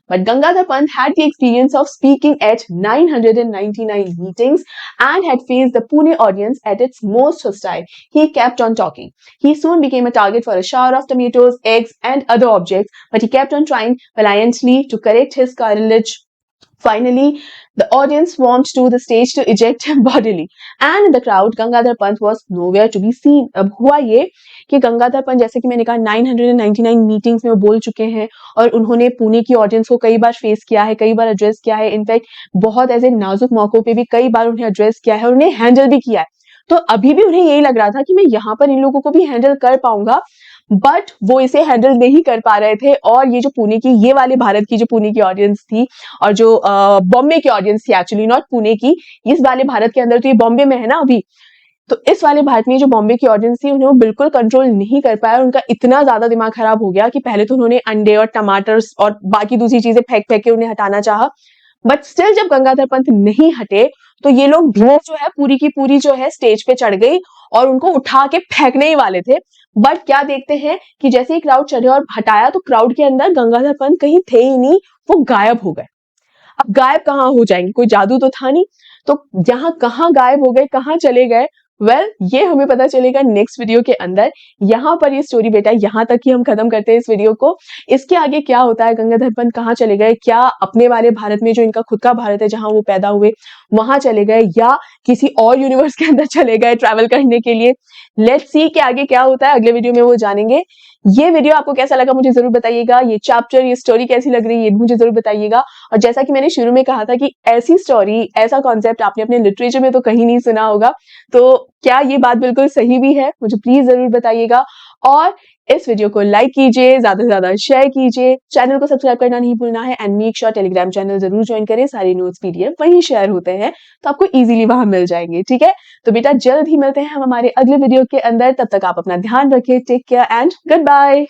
But Gangadhar Pant had the experience of speaking at 999 meetings and had faced the Pune audience at its most hostile. He kept on talking. He soon became a target for a shower of tomatoes, eggs, and other objects, but he kept on trying valiantly to correct his cartilage. Finally, the audience swarmed to the stage to eject him bodily. And in the crowd, Gangadhar Pant was nowhere to be seen. अब हुआ ये कि गंगाधर पंत, जैसे कि मैंने कहा, 999 meetings में वो बोल चुके हैं और उन्होंने पुणे की ऑडियंस को कई बार फेस किया है, कई बार एड्रेस किया है। इनफैक्ट बहुत ऐसे नाजुक मौकों पे भी कई बार उन्हें एड्रेस किया है और उन्हें हैंडल भी किया है। तो अभी भी उन्हें यही लग रहा था कि मैं यहाँ पर इन लोगों को भी हैंडल कर पाऊंगा, बट वो इसे हैंडल नहीं कर पा रहे थे। और ये जो पुणे की, ये वाले भारत की जो पुणे की ऑडियंस थी, और जो बॉम्बे की ऑडियंस थी, एक्चुअली नॉट पुणे की, इस वाले भारत के अंदर, तो ये बॉम्बे में है ना अभी, तो इस वाले भारत में जो बॉम्बे की ऑडियंस थी, उन्हें वो बिल्कुल कंट्रोल नहीं कर पाया। उनका इतना ज्यादा दिमाग खराब हो गया कि पहले तो उन्होंने अंडे और टमाटर और बाकी दूसरी चीजें फेंक फेंक के उन्हें हटाना चाहा, बट स्टिल जब गंगाधर पंत नहीं हटे तो ये लोग भीड़ जो है पूरी की पूरी जो है स्टेज पे चढ़ गई और उनको उठा के फेंकने ही वाले थे। बट क्या देखते हैं कि जैसे ही क्राउड चढ़े और हटाया तो क्राउड के अंदर गंगाधर पंत कहीं थे ही नहीं, वो गायब हो गए। अब गायब कहाँ हो जाएंगे, कोई जादू तो था नहीं, तो यहाँ कहाँ गायब हो गए, कहाँ चले गए, ये हमें पता चलेगा नेक्स्ट वीडियो के अंदर। यहाँ पर ये स्टोरी बेटा यहाँ तक ही हम खत्म करते हैं इस वीडियो को। इसके आगे क्या होता है, गंगाधर पंत कहाँ चले गए, क्या अपने वाले भारत में जो इनका खुद का भारत है जहां वो पैदा हुए वहां चले गए, या किसी और यूनिवर्स के अंदर चले गए ट्रैवल करने के लिए। लेट्स सी कि आगे क्या होता है, अगले वीडियो में वो जानेंगे। ये वीडियो आपको कैसा लगा मुझे जरूर बताइएगा, ये चैप्टर, ये स्टोरी कैसी लग रही है ये भी मुझे जरूर बताइएगा। और जैसा कि मैंने शुरू में कहा था कि ऐसी स्टोरी, ऐसा कॉन्सेप्ट आपने अपने लिटरेचर में तो कहीं नहीं सुना होगा, तो क्या ये बात बिल्कुल सही भी है, मुझे प्लीज जरूर बताइएगा। और इस वीडियो को लाइक कीजिए, ज्यादा से ज्यादा शेयर कीजिए, चैनल को सब्सक्राइब करना नहीं भूलना है, and make sure Telegram channel जरूर ज्वाइन करें। सारे नोट्स पीडीएफ वहीं शेयर होते हैं तो आपको इजीली वहां मिल जाएंगे। ठीक है, तो बेटा जल्द ही मिलते हैं हम हमारे अगले वीडियो के अंदर। तब तक आप अपना ध्यान रखें, take care and good bye.